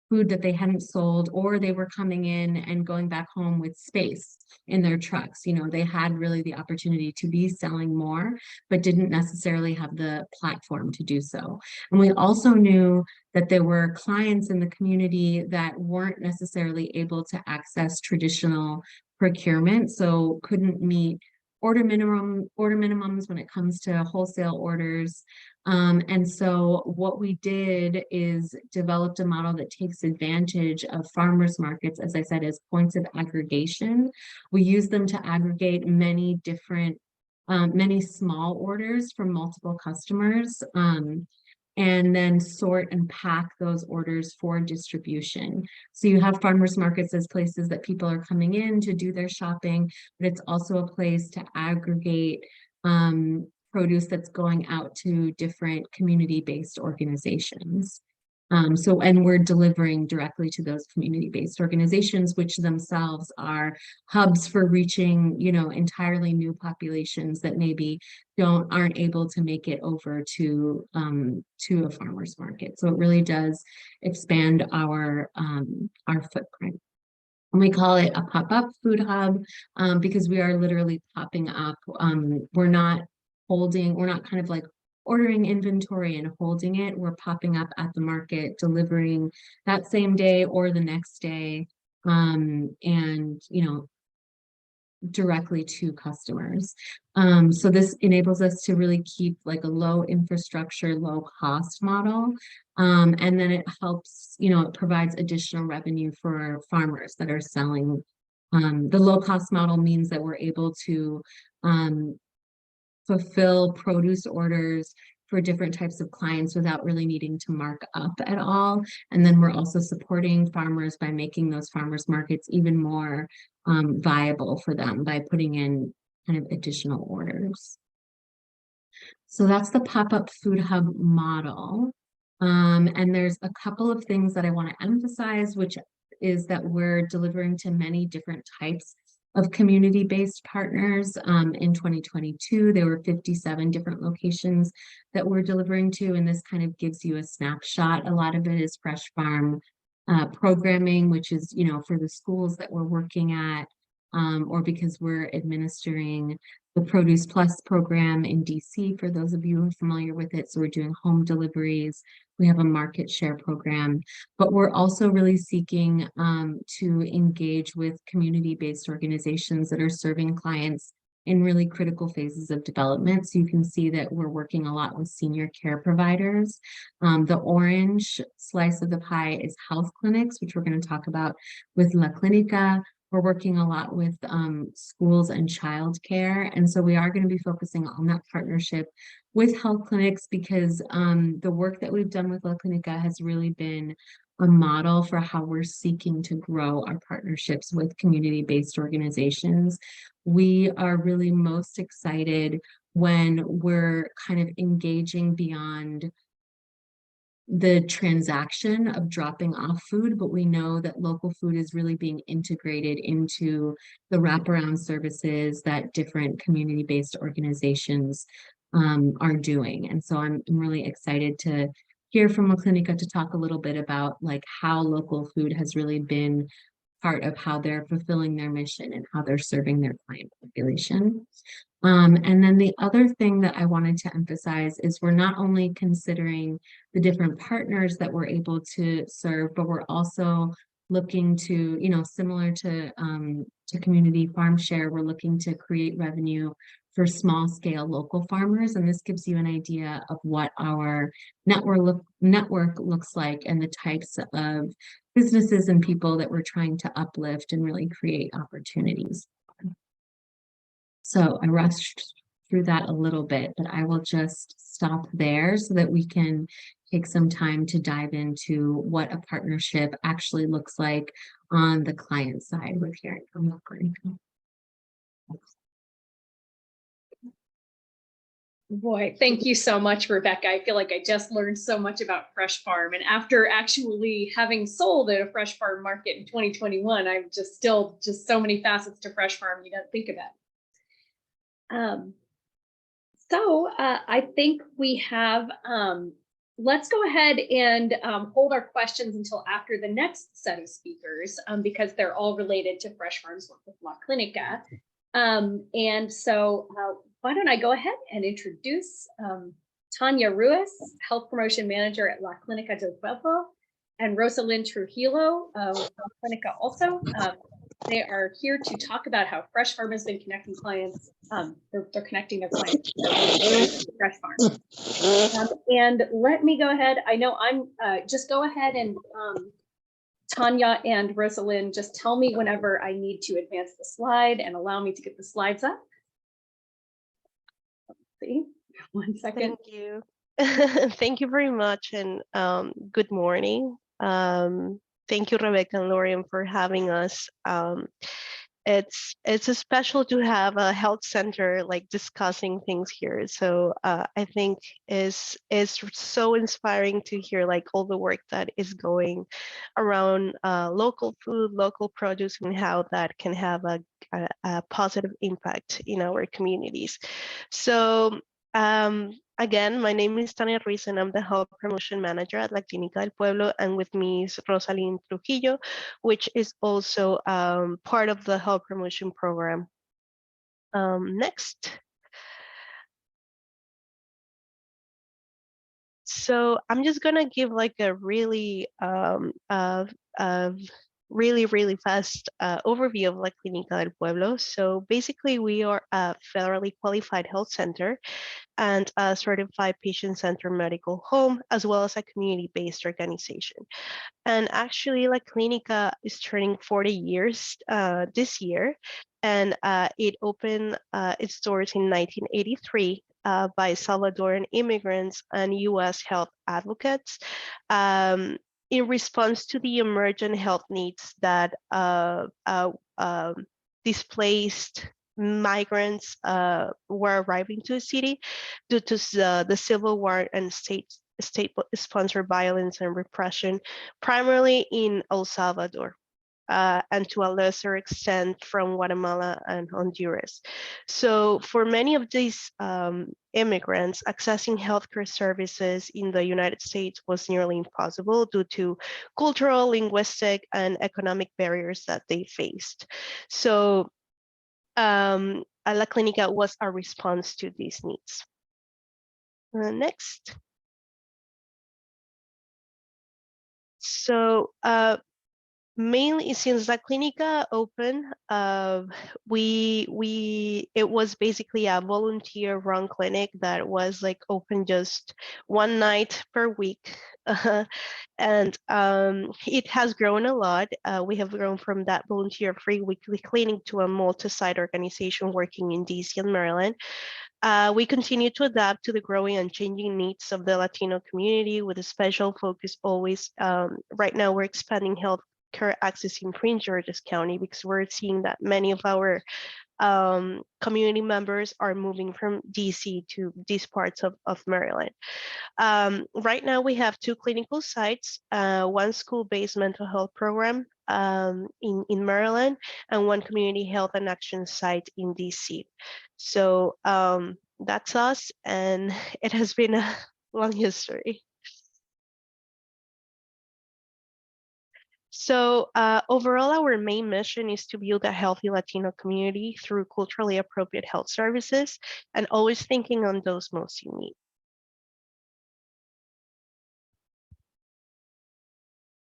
food that they hadn't sold, or they were coming in and going back home with space in their trucks. They had really the opportunity to be selling more, but didn't necessarily have the platform to do so. And we also knew that there were clients in the community that weren't necessarily able to access traditional procurement, so couldn't meet order minimums when it comes to wholesale orders. And so what we did is developed a model that takes advantage of farmers markets, as I said, as points of aggregation. We use them to aggregate many different, many small orders from multiple customers, and then sort and pack those orders for distribution. So you have farmers markets as places that people are coming in to do their shopping, but it's also a place to aggregate produce that's going out to different community-based organizations. And we're delivering directly to those community-based organizations, which themselves are hubs for reaching, you know, entirely new populations that maybe aren't able to make it over to a farmer's market. So it really does expand our footprint. And we call it a pop-up food hub because we are literally popping up. We're not kind of like ordering inventory and holding it. We're popping up at the market, delivering that same day or the next day, and, you know, directly to customers. So this enables us to really keep like a low infrastructure, low cost model. And then it helps, you know, it provides additional revenue for farmers that are selling. The low cost model means that we're able to fulfill produce orders for different types of clients without really needing to mark up at all. And then we're also supporting farmers by making those farmers markets even more viable for them by putting in kind of additional orders. So that's the pop-up food hub model. And there's a couple of things that I want to emphasize, which is that we're delivering to many different types of community-based partners. In 2022, there were 57 different locations that we're delivering to, and this kind of gives you a snapshot. A lot of it is FRESHFARM programming, which is, you know, for the schools that we're working at, or because we're administering the Produce Plus program in DC, for those of you who are familiar with it. So we're doing home deliveries. We have a market share program, but we're also really seeking to engage with community-based organizations that are serving clients in really critical phases of development. So you can see that we're working a lot with senior care providers. The orange slice of the pie is health clinics, which we're going to talk about with La Clinica. We're working a lot with schools and childcare. And so we are going to be focusing on that partnership with health clinics because the work that we've done with La Clinica has really been a model for how we're seeking to grow our partnerships with community-based organizations. We are really most excited when we're kind of engaging beyond the transaction of dropping off food, but we know that local food is really being integrated into the wraparound services that different community-based organizations are doing. And so I'm really excited to hear from La Clinica to talk a little bit about like how local food has really been part of how they're fulfilling their mission and how they're serving their client population. And then the other thing that I wanted to emphasize is we're not only considering the different partners that we're able to serve, but we're also looking to, you know, similar to community FarmShare, we're looking to create revenue for small scale local farmers. And this gives you an idea of what our network looks like and the types of businesses and people that we're trying to uplift and really create opportunities. So I rushed through that a little bit, but I will just stop there so that we can take some time to dive into what a partnership actually looks like on the client side with hearing from La Clinica. Boy, thank you so much, Rebecca. I feel like I just learned so much about FreshFarm. And after actually having sold at a FreshFarm market in 2021, I'm just so many facets to FreshFarm you don't think about. I think we have, let's go ahead and hold our questions until after the next set of speakers because they're all related to FreshFarm's work with La Clinica. Why don't I go ahead and introduce Tania Ruiz, Health Promotion Manager at La Clinica del Pueblo, and Rosalind Trujillo of La Clinica also. They are here to talk about how FreshFarm has been connecting clients. They're connecting their clients to FreshFarm. And let me go ahead. I know I'm just go ahead and Tanya and Rosalind, just tell me whenever I need to advance the slide and allow me to get the slides up. Let's see, 1 second. Thank you. Thank you very much, and good morning. Thank you, Rebecca and Lorian, for having us. It's a special to have a health center like discussing things here. So I think is so inspiring to hear like all the work that is going around local food, local produce, and how that can have a positive impact in our communities. So again, my name is Tania Ruiz, and I'm the Health Promotion Manager at La Clinica del Pueblo, and with me is Rosalind Trujillo, which is also part of the Health Promotion Program. Next. So I'm just gonna give like a really really fast overview of La Clinica del Pueblo. So basically, we are a federally qualified health center and a certified patient-centered medical home, as well as a community-based organization. And actually, La Clinica is turning 40 years this year, and it opened its doors in 1983 by Salvadoran immigrants and U.S. health advocates in response to the emergent health needs that displaced migrants were arriving to the city due to the civil war and state-sponsored violence and repression, primarily in El Salvador, and to a lesser extent from Guatemala and Honduras. So for many of these immigrants, accessing healthcare services in the United States was nearly impossible due to cultural, linguistic, and economic barriers that they faced. So La Clinica was a response to these needs. Next. So mainly since La Clinica opened, it was basically a volunteer-run clinic that was like open just one night per week, and it has grown a lot. We have grown from that volunteer-free weekly clinic to a multi-site organization working in DC and Maryland. We continue to adapt to the growing and changing needs of the Latino community with a special focus always. Right now, we're expanding healthcare access in Prince George's County because we're seeing that many of our community members are moving from DC to these parts of Maryland. Right now, we have 2 clinical sites, one school-based mental health program in Maryland, and one community health and action site in DC. So that's us, and it has been a long history. So overall, our main mission is to build a healthy Latino community through culturally appropriate health services and always thinking on those most in need.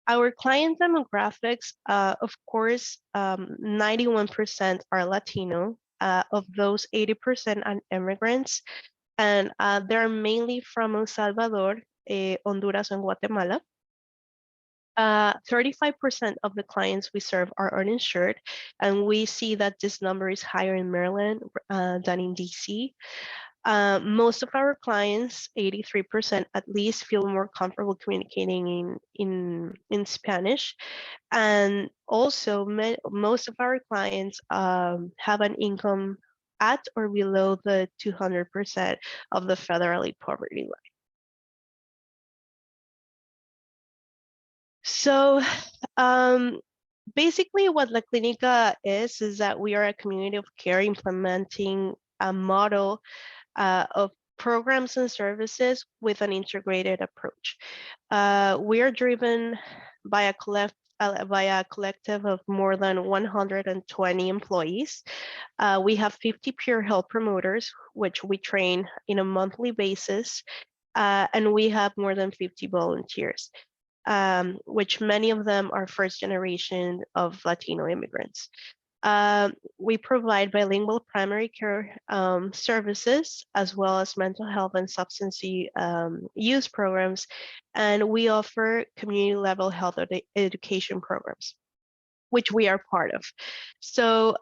Our client demographics, of course, 91% are Latino. Of those, 80% are immigrants, and they're mainly from El Salvador, Honduras, and Guatemala. 35% of the clients we serve are uninsured, and we see that this number is higher in Maryland than in DC. Most of our clients, 83% at least, feel more comfortable communicating in Spanish. And also, most of our clients have an income at or below the 200% of the federally poverty line. So basically what La Clinica is that we are a community of care implementing a model of programs and services with an integrated approach. We are driven by a collective of more than 120 employees. We have 50 peer health promoters, which we train in a monthly basis, and we have more than 50 volunteers. which many of them are first generation of Latino immigrants. We provide bilingual primary care services, as well as mental health and substance use programs, and we offer community level health education programs, which we are part of. So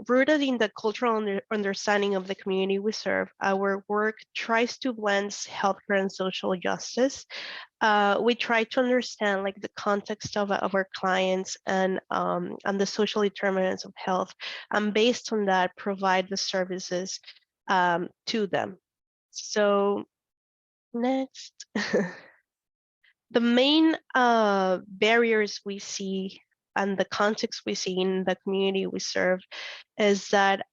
rooted in the cultural understanding of the community we serve, our work tries to blend healthcare and social justice. We try to understand like the context of our clients and the social determinants of health, and based on that, provide the services to them. So next, the main barriers we see and the context we see in the community we serve is that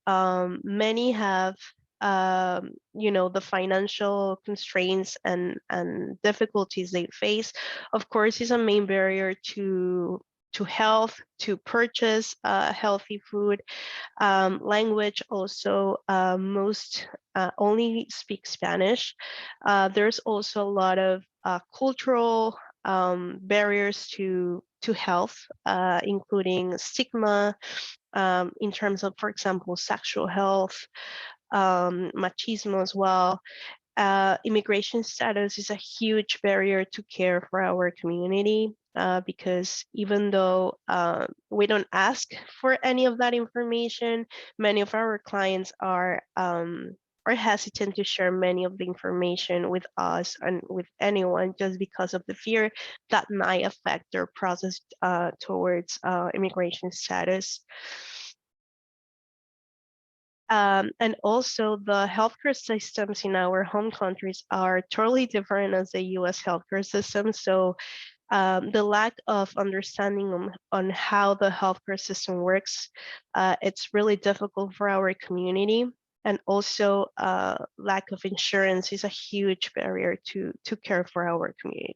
many have the financial constraints and difficulties they face. Of course, is a main barrier to health, to purchase healthy food. Language also, most only speak Spanish. There's also a lot of cultural barriers to health, including stigma in terms of, for example, sexual health, machismo as well. Immigration status is a huge barrier to care for our community because even though we don't ask for any of that information, many of our clients are hesitant to share many of the information with us and with anyone just because of the fear that might affect their process towards immigration status. And also the healthcare systems in our home countries are totally different as the US healthcare system. So the lack of understanding on how the healthcare system works, it's really difficult for our community. And also lack of insurance is a huge barrier to care for our community.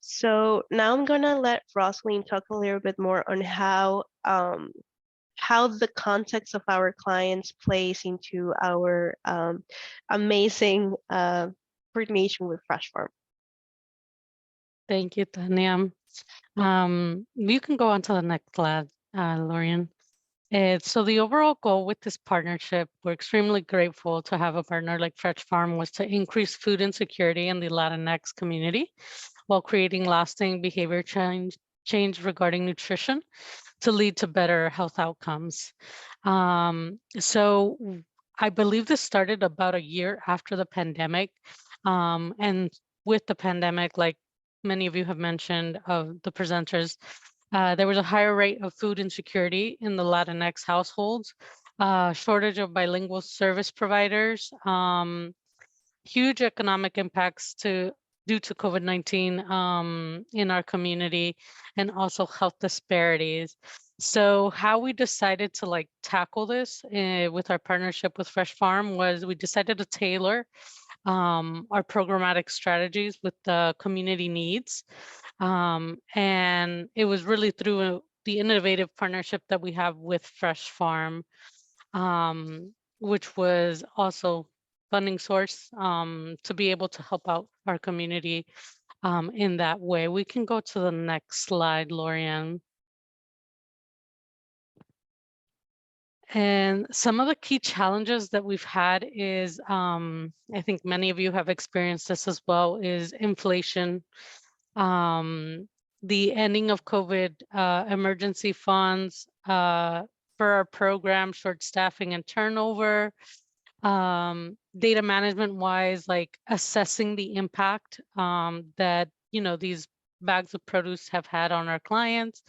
So now I'm gonna let Rosalyn talk a little bit more on how the context of our clients plays into our amazing coordination with FreshFarm. Thank you, Tania. You can go on to the next slide, Lorian. So the overall goal with this partnership, we're extremely grateful to have a partner like FreshFarm, was to increase food insecurity in the Latinx community while creating lasting behavior change regarding nutrition to lead to better health outcomes. So I believe this started about a year after the pandemic. And with the pandemic, like many of you have mentioned of the presenters, there was a higher rate of food insecurity in the Latinx households, shortage of bilingual service providers, huge economic impacts due to COVID-19 in our community, and also health disparities. So how we decided to tackle this with our partnership with FreshFarm was we decided to tailor our programmatic strategies with the community needs. And it was really through the innovative partnership that we have with FreshFarm, which was also funding source to be able to help out our community in that way. We can go to the next slide, Lorian. And some of the key challenges that we've had is, I think many of you have experienced this as well, is inflation, the ending of COVID emergency funds for our program, short staffing and turnover, data management wise, like assessing the impact that these bags of produce have had on our clients.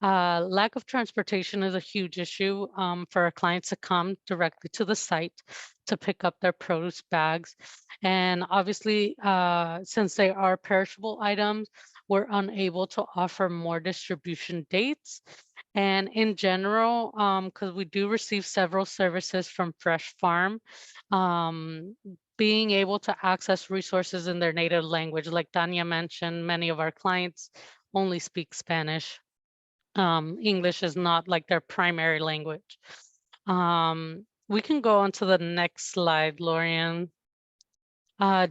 Lack of transportation is a huge issue for our clients to come directly to the site to pick up their produce bags. And obviously, since they are perishable items, we're unable to offer more distribution dates. And in general, because we do receive several services from FreshFarm, being able to access resources in their native language, like Tania mentioned, many of our clients only speak Spanish. English is not like their primary language. We can go on to the next slide, Lorian.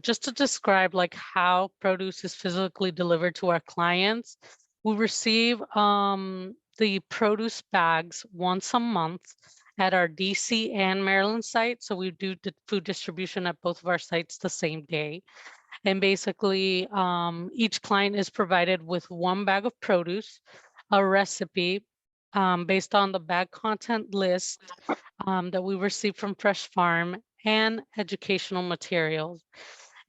Just to describe like how produce is physically delivered to our clients, we receive the produce bags once a month at our DC and Maryland site. So we do the food distribution at both of our sites the same day. And basically, each client is provided with one bag of produce, a recipe based on the bag content list that we receive from FreshFarm, and educational materials.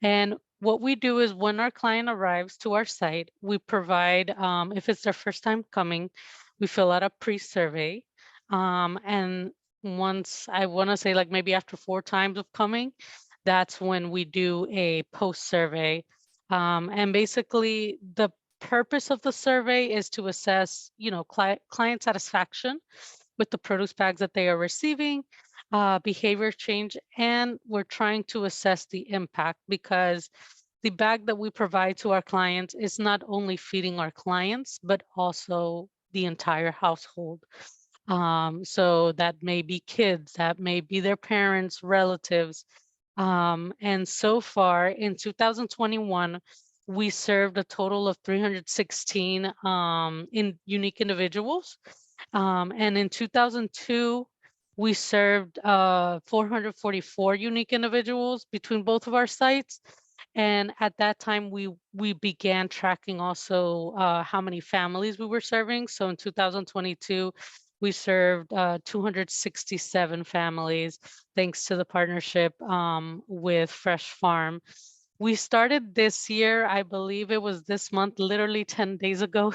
And what we do is when our client arrives to our site, we provide, if it's their first time coming, we fill out a pre-survey. And once, I want to say like maybe after 4 times of coming, that's when we do a post-survey. And basically the purpose of the survey is to assess, you know, client satisfaction with the produce bags that they are receiving, behavior change, and we're trying to assess the impact, because the bag that we provide to our clients is not only feeding our clients, but also the entire household. So that may be kids, that may be their parents, relatives. And so far in 2021, we served a total of 316 in unique individuals. And in 2002, we served 444 unique individuals between both of our sites. And at that time, we began tracking also how many families we were serving. So in 2022, we served 267 families, thanks to the partnership with FreshFarm. We started this year, I believe it was this month, literally 10 days ago.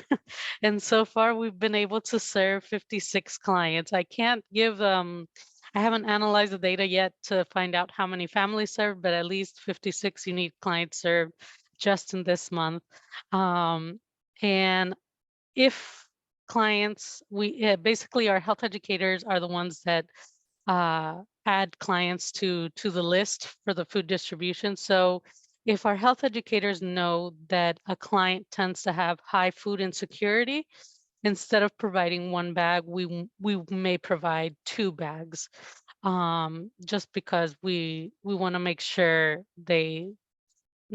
And so far we've been able to serve 56 clients. I can't give, I haven't analyzed the data yet to find out how many families served, but at least 56 unique clients served just in this month. And if clients, we basically our health educators are the ones that add clients to the list for the food distribution. So if our health educators know that a client tends to have high food insecurity, instead of providing one bag, we may provide 2 bags, just because we want to make sure they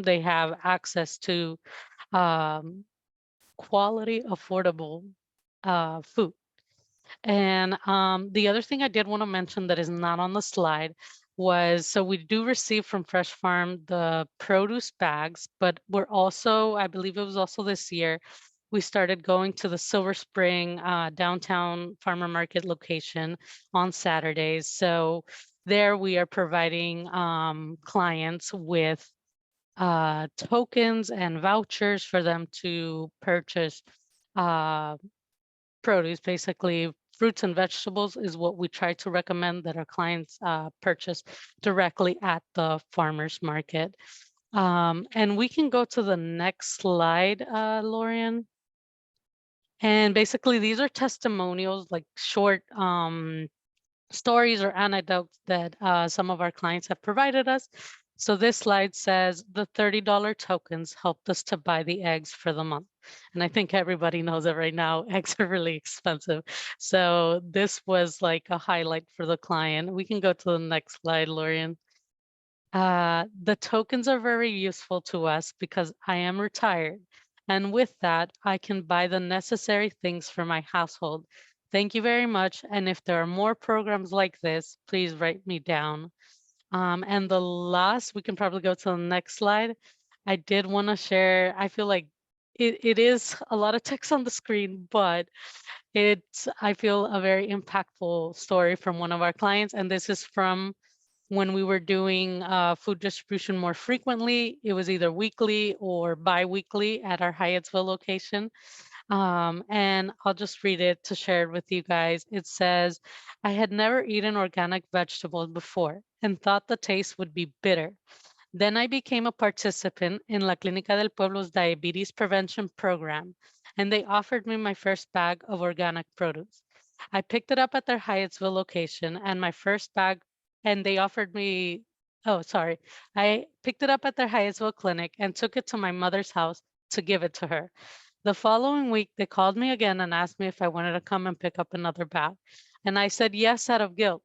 have access to quality, affordable food. And the other thing I did want to mention that is not on the slide was, so we do receive from FreshFarm the produce bags, but we're also, I believe it was also this year, we started going to the Silver Spring downtown farmer market location on Saturdays. So there we are providing clients with tokens and vouchers for them to purchase produce. Basically, fruits and vegetables is what we try to recommend that our clients purchase directly at the farmers market. And we can go to the next slide, Lorian. And basically, these are testimonials, like short stories or anecdotes that some of our clients have provided us. So this slide says the $30 tokens helped us to buy the eggs for the month. And I think everybody knows that right now, eggs are really expensive. So this was like a highlight for the client. We can go to the next slide, Lorian. The tokens are very useful to us because I am retired. And with that, I can buy the necessary things for my household. Thank you very much. And if there are more programs like this, please write me down. And the last, we can probably go to the next slide. I did want to share, I feel like it is a lot of text on the screen, but it's, I feel, a very impactful story from one of our clients. And this is from when we were doing food distribution more frequently. It was either weekly or bi-weekly at our Hyattsville location. And I'll just read it to share it with you guys. It says, I had never eaten organic vegetables before and thought the taste would be bitter. Then I became a participant in La Clinica del Pueblo's diabetes prevention program, and they offered me my first bag of organic produce. I picked it up at their Hyattsville location, and my first bag, and they offered me, oh, sorry. I picked it up at their Hyattsville clinic and took it to my mother's house to give it to her. The following week, they called me again and asked me if I wanted to come and pick up another bag. And I said yes out of guilt.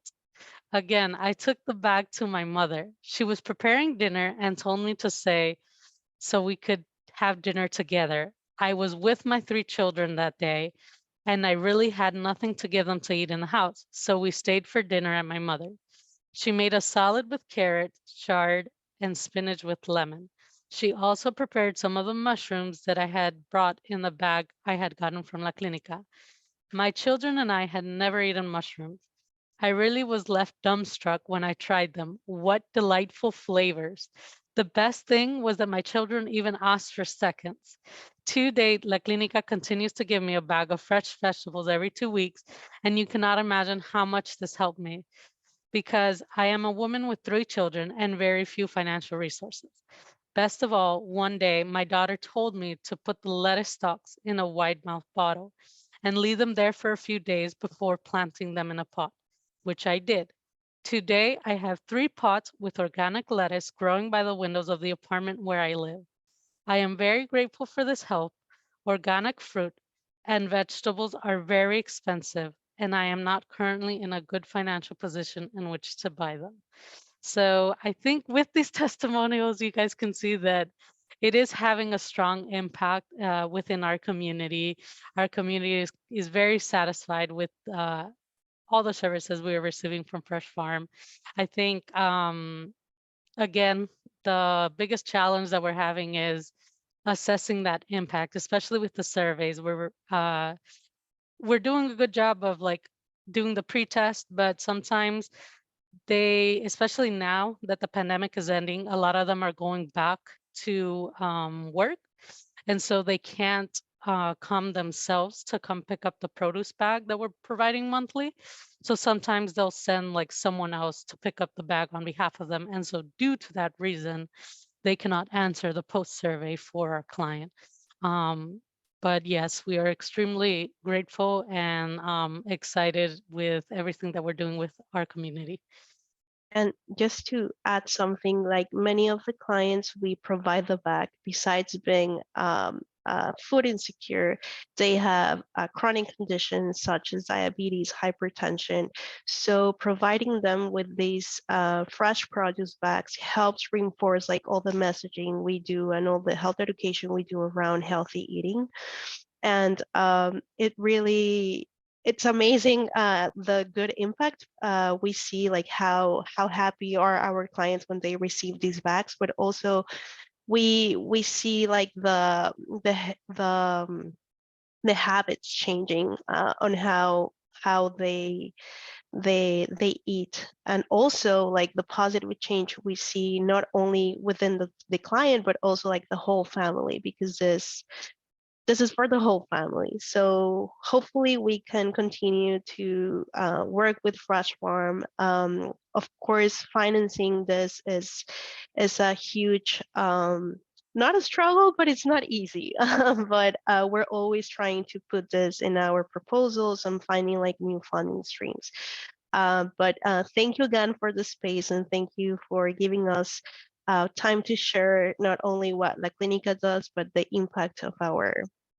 Again, I took the bag to my mother. She was preparing dinner and told me to say so we could have dinner together. I was with my 3 children that day, and I really had nothing to give them to eat in the house. So we stayed for dinner at my mother. She made a salad with carrot, chard, and spinach with lemon. She also prepared some of the mushrooms that I had brought in the bag I had gotten from La Clinica. My children and I had never eaten mushrooms. I really was left dumbstruck when I tried them. What delightful flavors. The best thing was that my children even asked for seconds. To date, La Clinica continues to give me a bag of fresh vegetables every 2 weeks, and you cannot imagine how much this helped me because I am a woman with 3 children and very few financial resources. Best of all, one day my daughter told me to put the lettuce stalks in a wide mouth bottle and leave them there for a few days before planting them in a pot, which I did. Today, I have 3 pots with organic lettuce growing by the windows of the apartment where I live. I am very grateful for this help. Organic fruit and vegetables are very expensive, and I am not currently in a good financial position in which to buy them. So I think with these testimonials, you guys can see that it is having a strong impact within our community. Our community is very satisfied with all the services we are receiving from Fresh Farm. I think, again, the biggest challenge that we're having is assessing that impact, especially with the surveys. We're doing a good job of like doing the pre-test, but sometimes they, especially now that the pandemic is ending, a lot of them are going back to work. And so they can't come themselves to come pick up the produce bag that we're providing monthly. So sometimes they'll send like someone else to pick up the bag on behalf of them. And so due to that reason, they cannot answer the post survey for our client. But yes, we are extremely grateful and excited with everything that we're doing with our community. And just to add something, like many of the clients we provide the bag, besides being food insecure, they have chronic conditions such as diabetes, hypertension. So providing them with these fresh produce bags helps reinforce like all the messaging we do and all the health education we do around healthy eating. And it really, it's amazing the good impact we see, like how happy are our clients when they receive these bags, but also we see like the habits changing on how they eat, and also like the positive change we see not only within the client but also like the whole family, because this is for the whole family. So hopefully we can continue to work with Fresh Farm. Of course, financing this is a huge, not a struggle, but it's not easy. But we're always trying to put this in our proposals and finding like new funding streams. But thank you again for the space, and thank you for giving us time to share not only what La Clinica does, but the impact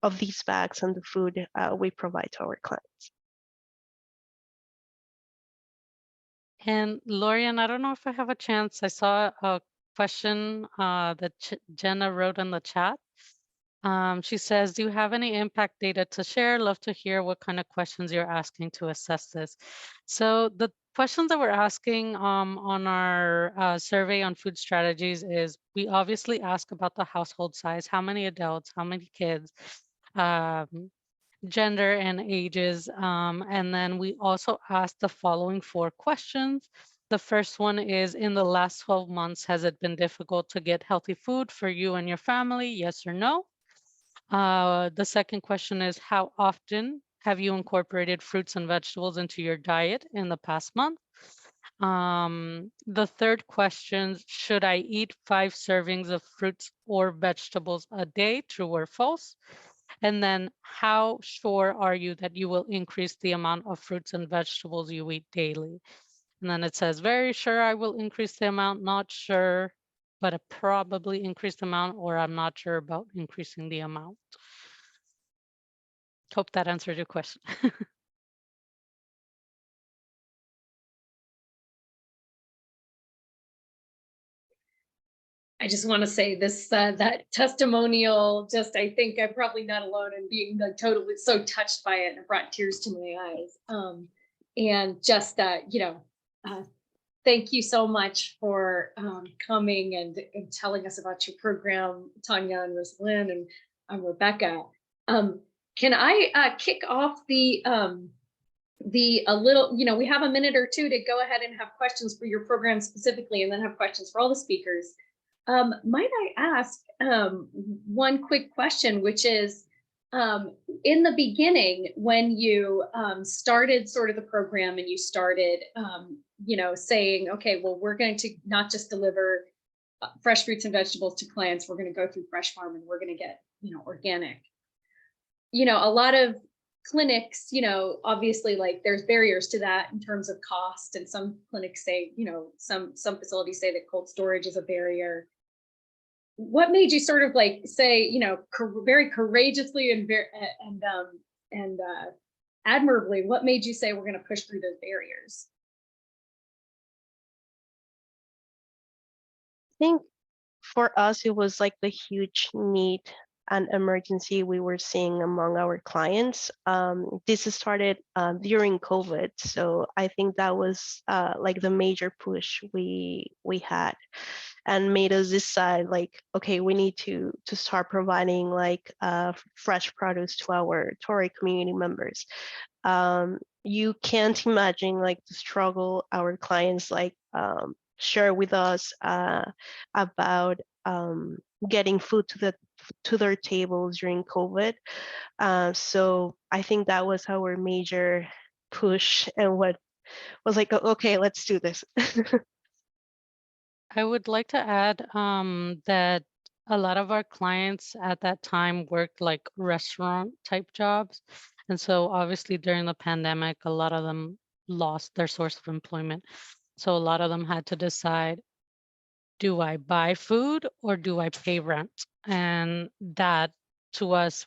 of these bags and the food we provide to our clients. And Lorian, I don't know if I have a chance. I saw a question that Jenna wrote in the chat. She says, do you have any impact data to share? Love to hear what kind of questions you're asking to assess this. So the questions that we're asking on our survey on food strategies is, we obviously ask about the household size, how many adults, how many kids, gender and ages. And then we also ask the following 4 questions. The first one is, in the last 12 months, has it been difficult to get healthy food for you and your family? Yes or no? The second question is, how often have you incorporated fruits and vegetables into your diet in the past month? The third question, should I eat 5 servings of fruits or vegetables a day, true or false? And then, how sure are you that you will increase the amount of fruits and vegetables you eat daily? And then it says, very sure I will increase the amount, not sure, but probably increase the amount, or I'm not sure about increasing the amount. Hope that answered your question. I just want to say this, that testimonial, just, I think I'm probably not alone in being like totally so touched by it, and it brought tears to my eyes. And just, thank you so much for coming and telling us about your program, Tania and Rosalind and Rebecca. Can I kick off a little, we have a minute or two to go ahead and have questions for your program specifically, and then have questions for all the speakers. Might I ask one quick question, which is, in the beginning, when you started sort of the program and you started, saying, okay, well, we're going to not just deliver fresh fruits and vegetables to clients, we're going to go through FreshFarm and we're going to get, organic. A lot of clinics, obviously, like, there's barriers to that in terms of cost, and some clinics say, some facilities say that cold storage is a barrier. What made you sort of like say, very courageously and admirably, what made you say we're going to push through those barriers? I think for us, it was like the huge need and emergency we were seeing among our clients. This started during COVID, so I think that was like the major push we had, and made us decide, like, okay, we need to start providing like fresh produce to our community members. You can't imagine like the struggle our clients like share with us about getting food to their tables during COVID. So I think that was our major push, and what was like, okay, let's do this. I would like to add that a lot of our clients at that time worked like restaurant type jobs. And so obviously during the pandemic, a lot of them lost their source of employment. So a lot of them had to decide, do I buy food or do I pay rent? And that, to us,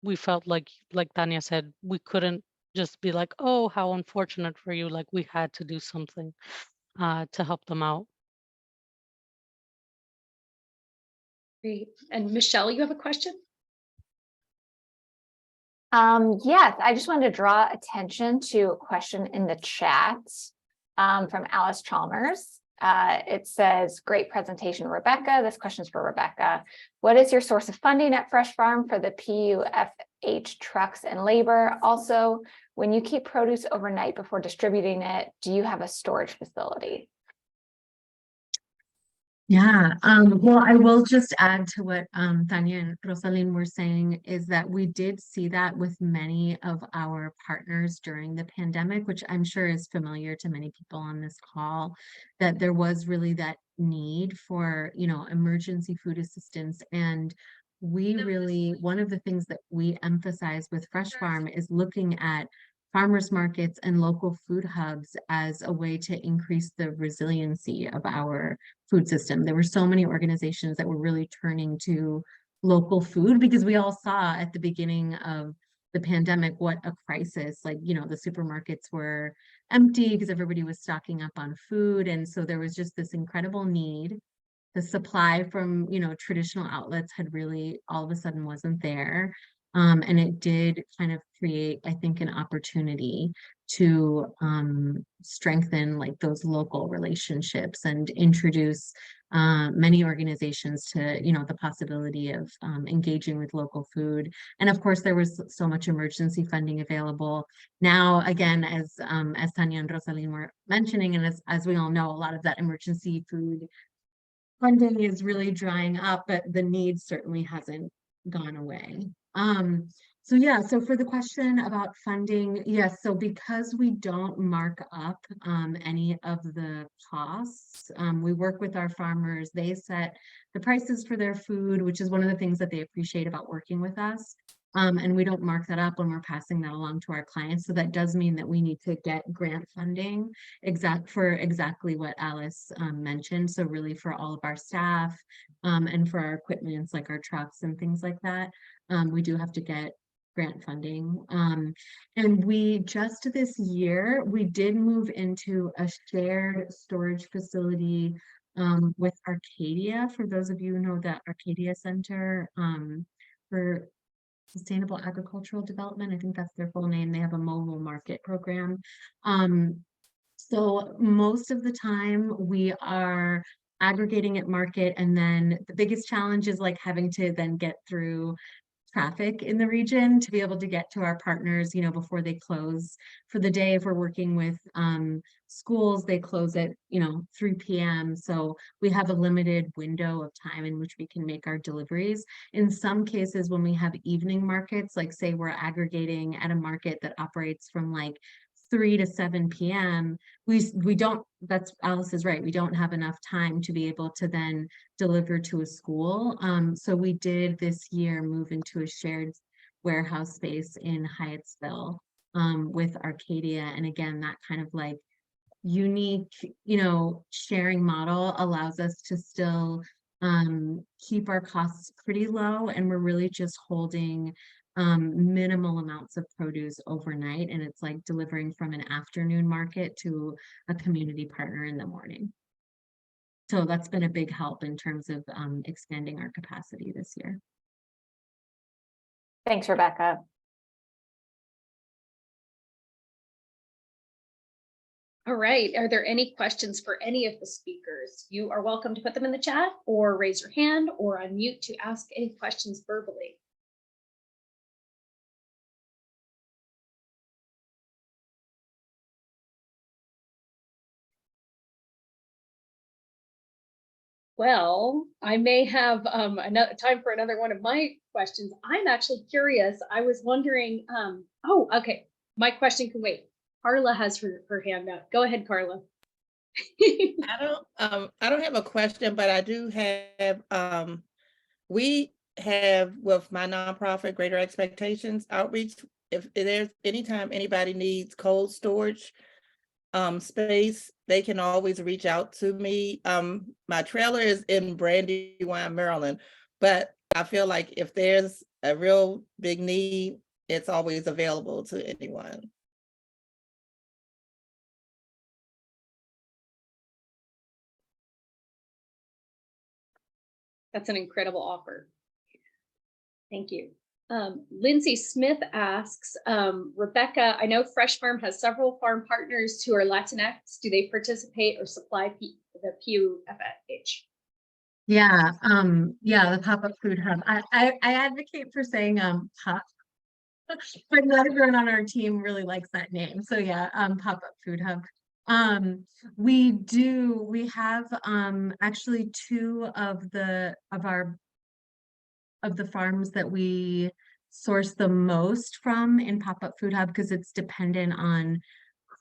we felt like Tania said, we couldn't just be like, oh, how unfortunate for you. Like, we had to do something to help them out. Great. And Michelle, you have a question? Yes, I just wanted to draw attention to a question in the chat from Alice Chalmers. It says, great presentation, Rebecca. This question is for Rebecca. What is your source of funding at FreshFarm for the PUFH trucks and labor? Also, when you keep produce overnight before distributing it, do you have a storage facility? Yeah, well, I will just add to what Tania and Rosalind were saying, is that we did see that with many of our partners during the pandemic, which I'm sure is familiar to many people on this call, that there was really that need for, emergency food assistance. And we really, one of the things that we emphasize with FreshFarm is looking at farmers markets and local food hubs as a way to increase the resiliency of our food system. There were so many organizations that were really turning to local food, because we all saw at the beginning of the pandemic what a crisis, like, the supermarkets were empty because everybody was stocking up on food. And so there was just this incredible need. The supply from, traditional outlets had really all of a sudden wasn't there. And it did kind of create, I think, an opportunity to strengthen like those local relationships and introduce many organizations to, the possibility of engaging with local food. And of course, there was so much emergency funding available. Now, again, as Tania and Rosalind were mentioning, and as we all know, a lot of that emergency food funding is really drying up, but the need certainly hasn't gone away. So for the question about funding, yes, so because we don't mark up any of the costs, we work with our farmers, they set the prices for their food, which is one of the things that they appreciate about working with us. And we don't mark that up when we're passing that along to our clients. So that does mean that we need to get grant funding for exactly what Alice mentioned. So really for all of our staff and for our equipments, like our trucks and things like that, we do have to get grant funding. And we just this year, we did move into a shared storage facility with Arcadia, for those of you who know that Arcadia Center for Sustainable Agricultural Development. I think that's their full name. They have a mobile market program. So most of the time we are aggregating at market, and then the biggest challenge is like having to then get through traffic in the region to be able to get to our partners, you know, before they close for the day. If we're working with schools, they close at, you know, 3 p.m. So we have a limited window of time in which we can make our deliveries. In some cases, when we have evening markets, like say we're aggregating at a market that operates from like 3 to 7 p.m., we don't, that's Alice is right, we don't have enough time to be able to then deliver to a school. So we did this year move into a shared warehouse space in Hyattsville with Arcadia. And again, that kind of like unique, you know, sharing model allows us to still keep our costs pretty low, and we're really just holding minimal amounts of produce overnight, and it's like delivering from an afternoon market to a community partner in the morning. So that's been a big help in terms of expanding our capacity this year. Thanks, Rebecca. All right. Are there any questions for any of the speakers? You are welcome to put them in the chat or raise your hand or unmute to ask any questions verbally. Well, I may have another time for another one of my questions. I'm actually curious. I was wondering, oh, okay. My question can wait. Carla has her hand up. Go ahead, Carla. I don't have a question, but I do have, we have with my nonprofit Greater Expectations outreach, if there's anytime anybody needs cold storage space, they can always reach out to me. My trailer is in Brandywine, Maryland, but I feel like if there's a real big need, it's always available to anyone. That's an incredible offer. Thank you. Lindsay Smith asks, Rebecca, I know FreshFarm has several farm partners who are Latinx. Do they participate or supply the PUFH? Yeah, yeah, the pop-up food hub. I advocate for saying pop, but not everyone on our team really likes that name. So yeah, pop-up food hub. We have actually two of the farms that we source the most from in pop-up food hub, because it's dependent on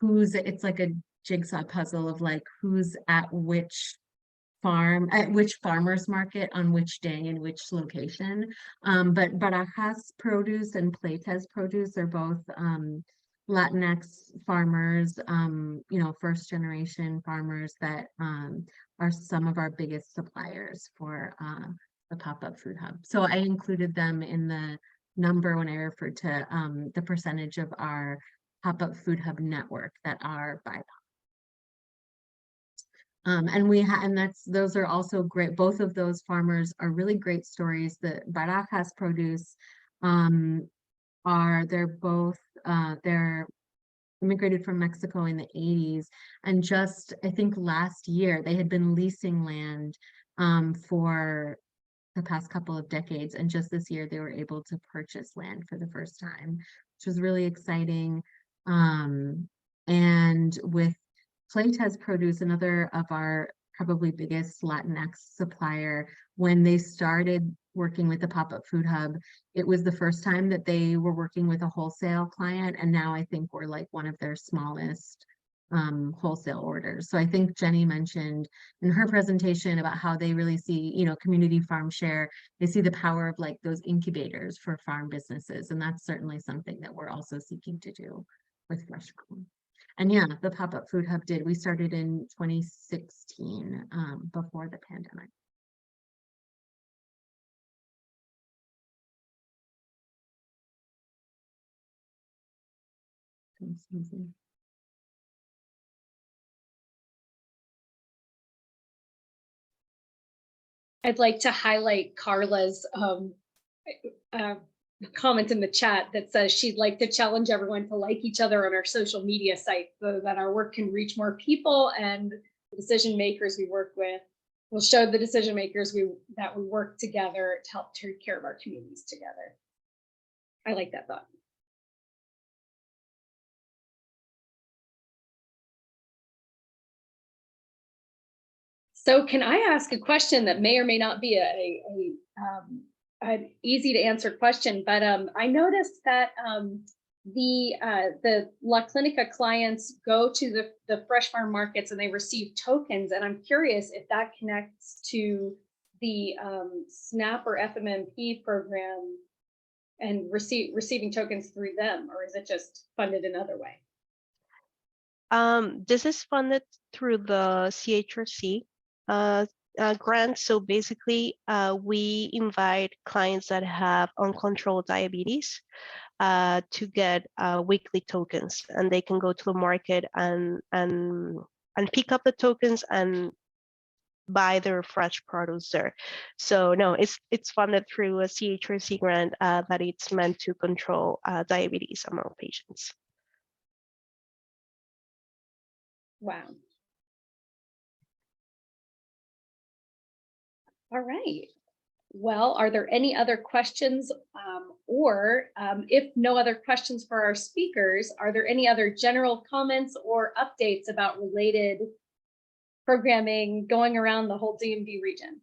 it's like a jigsaw puzzle of like who's at which farm, at which farmers market on which day and which location. But Barajas produce and Playtez produce are both Latinx farmers, you know, first generation farmers that are some of our biggest suppliers for the pop-up food hub. So I included them in the number when I referred to the percentage of our pop-up food hub network that are BIPOC. And those are also great. Both of those farmers are really great stories. The Barajas produce they're immigrated from Mexico in the 80s, and just I think last year they had been leasing land for the past couple of decades, and just this year they were able to purchase land for the first time, which was really exciting. And with Playtez Produce, another of our probably biggest Latinx supplier, when they started working with the pop-up food hub, it was the first time that they were working with a wholesale client, and now I think we're like one of their smallest wholesale orders. So I think Jenny mentioned in her presentation about how they really see, you know, community farm share. They see the power of like those incubators for farm businesses, and that's certainly something that we're also seeking to do with FreshFarm. And yeah, the pop-up food hub we started in 2016, before the pandemic. Thanks, Susie. I'd like to highlight Carla's comment in the chat that says she'd like to challenge everyone to like each other on our social media site so that our work can reach more people, and the decision makers we work with will show the decision makers that we work together to help take care of our communities together. I like that thought. So can I ask a question that may or may not be an easy to answer question, but I noticed that the La Clinica clients go to the fresh farm markets and they receive tokens, and I'm curious if that connects to the SNAP or FMMP program and receiving tokens through them, or is it just funded another way? This is funded through the CHRC grant. So basically, we invite clients that have uncontrolled diabetes to get weekly tokens, and they can go to the market and pick up the tokens and buy their fresh produce there. So no, it's funded through a CHRC grant that it's meant to control diabetes among patients. Wow. All right. Well, are there any other questions, or if no other questions for our speakers, are there any other general comments or updates about related programming going around the whole DMV region?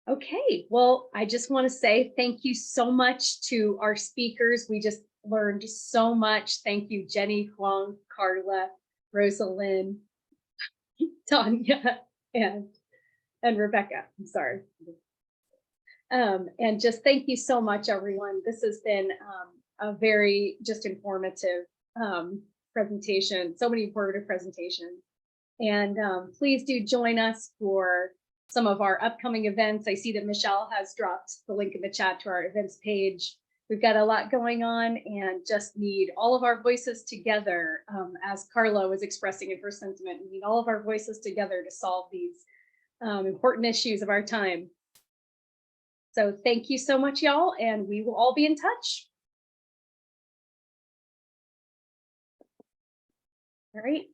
Okay, well, I just want to say thank you so much to our speakers. We just learned so much. Thank you, Jenny, Huang, Carla, Rosalind, Tania, and Rebecca. I'm sorry. And just thank you so much, everyone. This has been a very just informative presentation, so many informative presentations. And please do join us for some of our upcoming events. I see that Michelle has dropped the link in the chat to our events page. We've got a lot going on and just need all of our voices together. As Carla was expressing in her sentiment, we need all of our voices together to solve these important issues of our time. So thank you so much, y'all, and we will all be in touch. All right,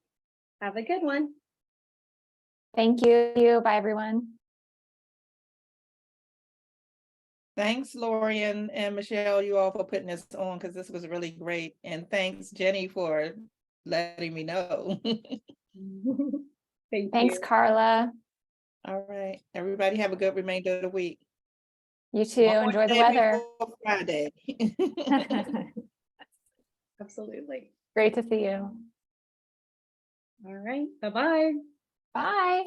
have a good one. Thank you. Bye, everyone. Thanks, Lorian and Michelle, you all for putting this on, because this was really great. And thanks, Jenny, for letting me know. Thanks, Carla. All right, everybody have a good remainder of the week. You too. One more Enjoy the day weather. before Friday. Absolutely. Great to see you. All right, bye-bye. Bye.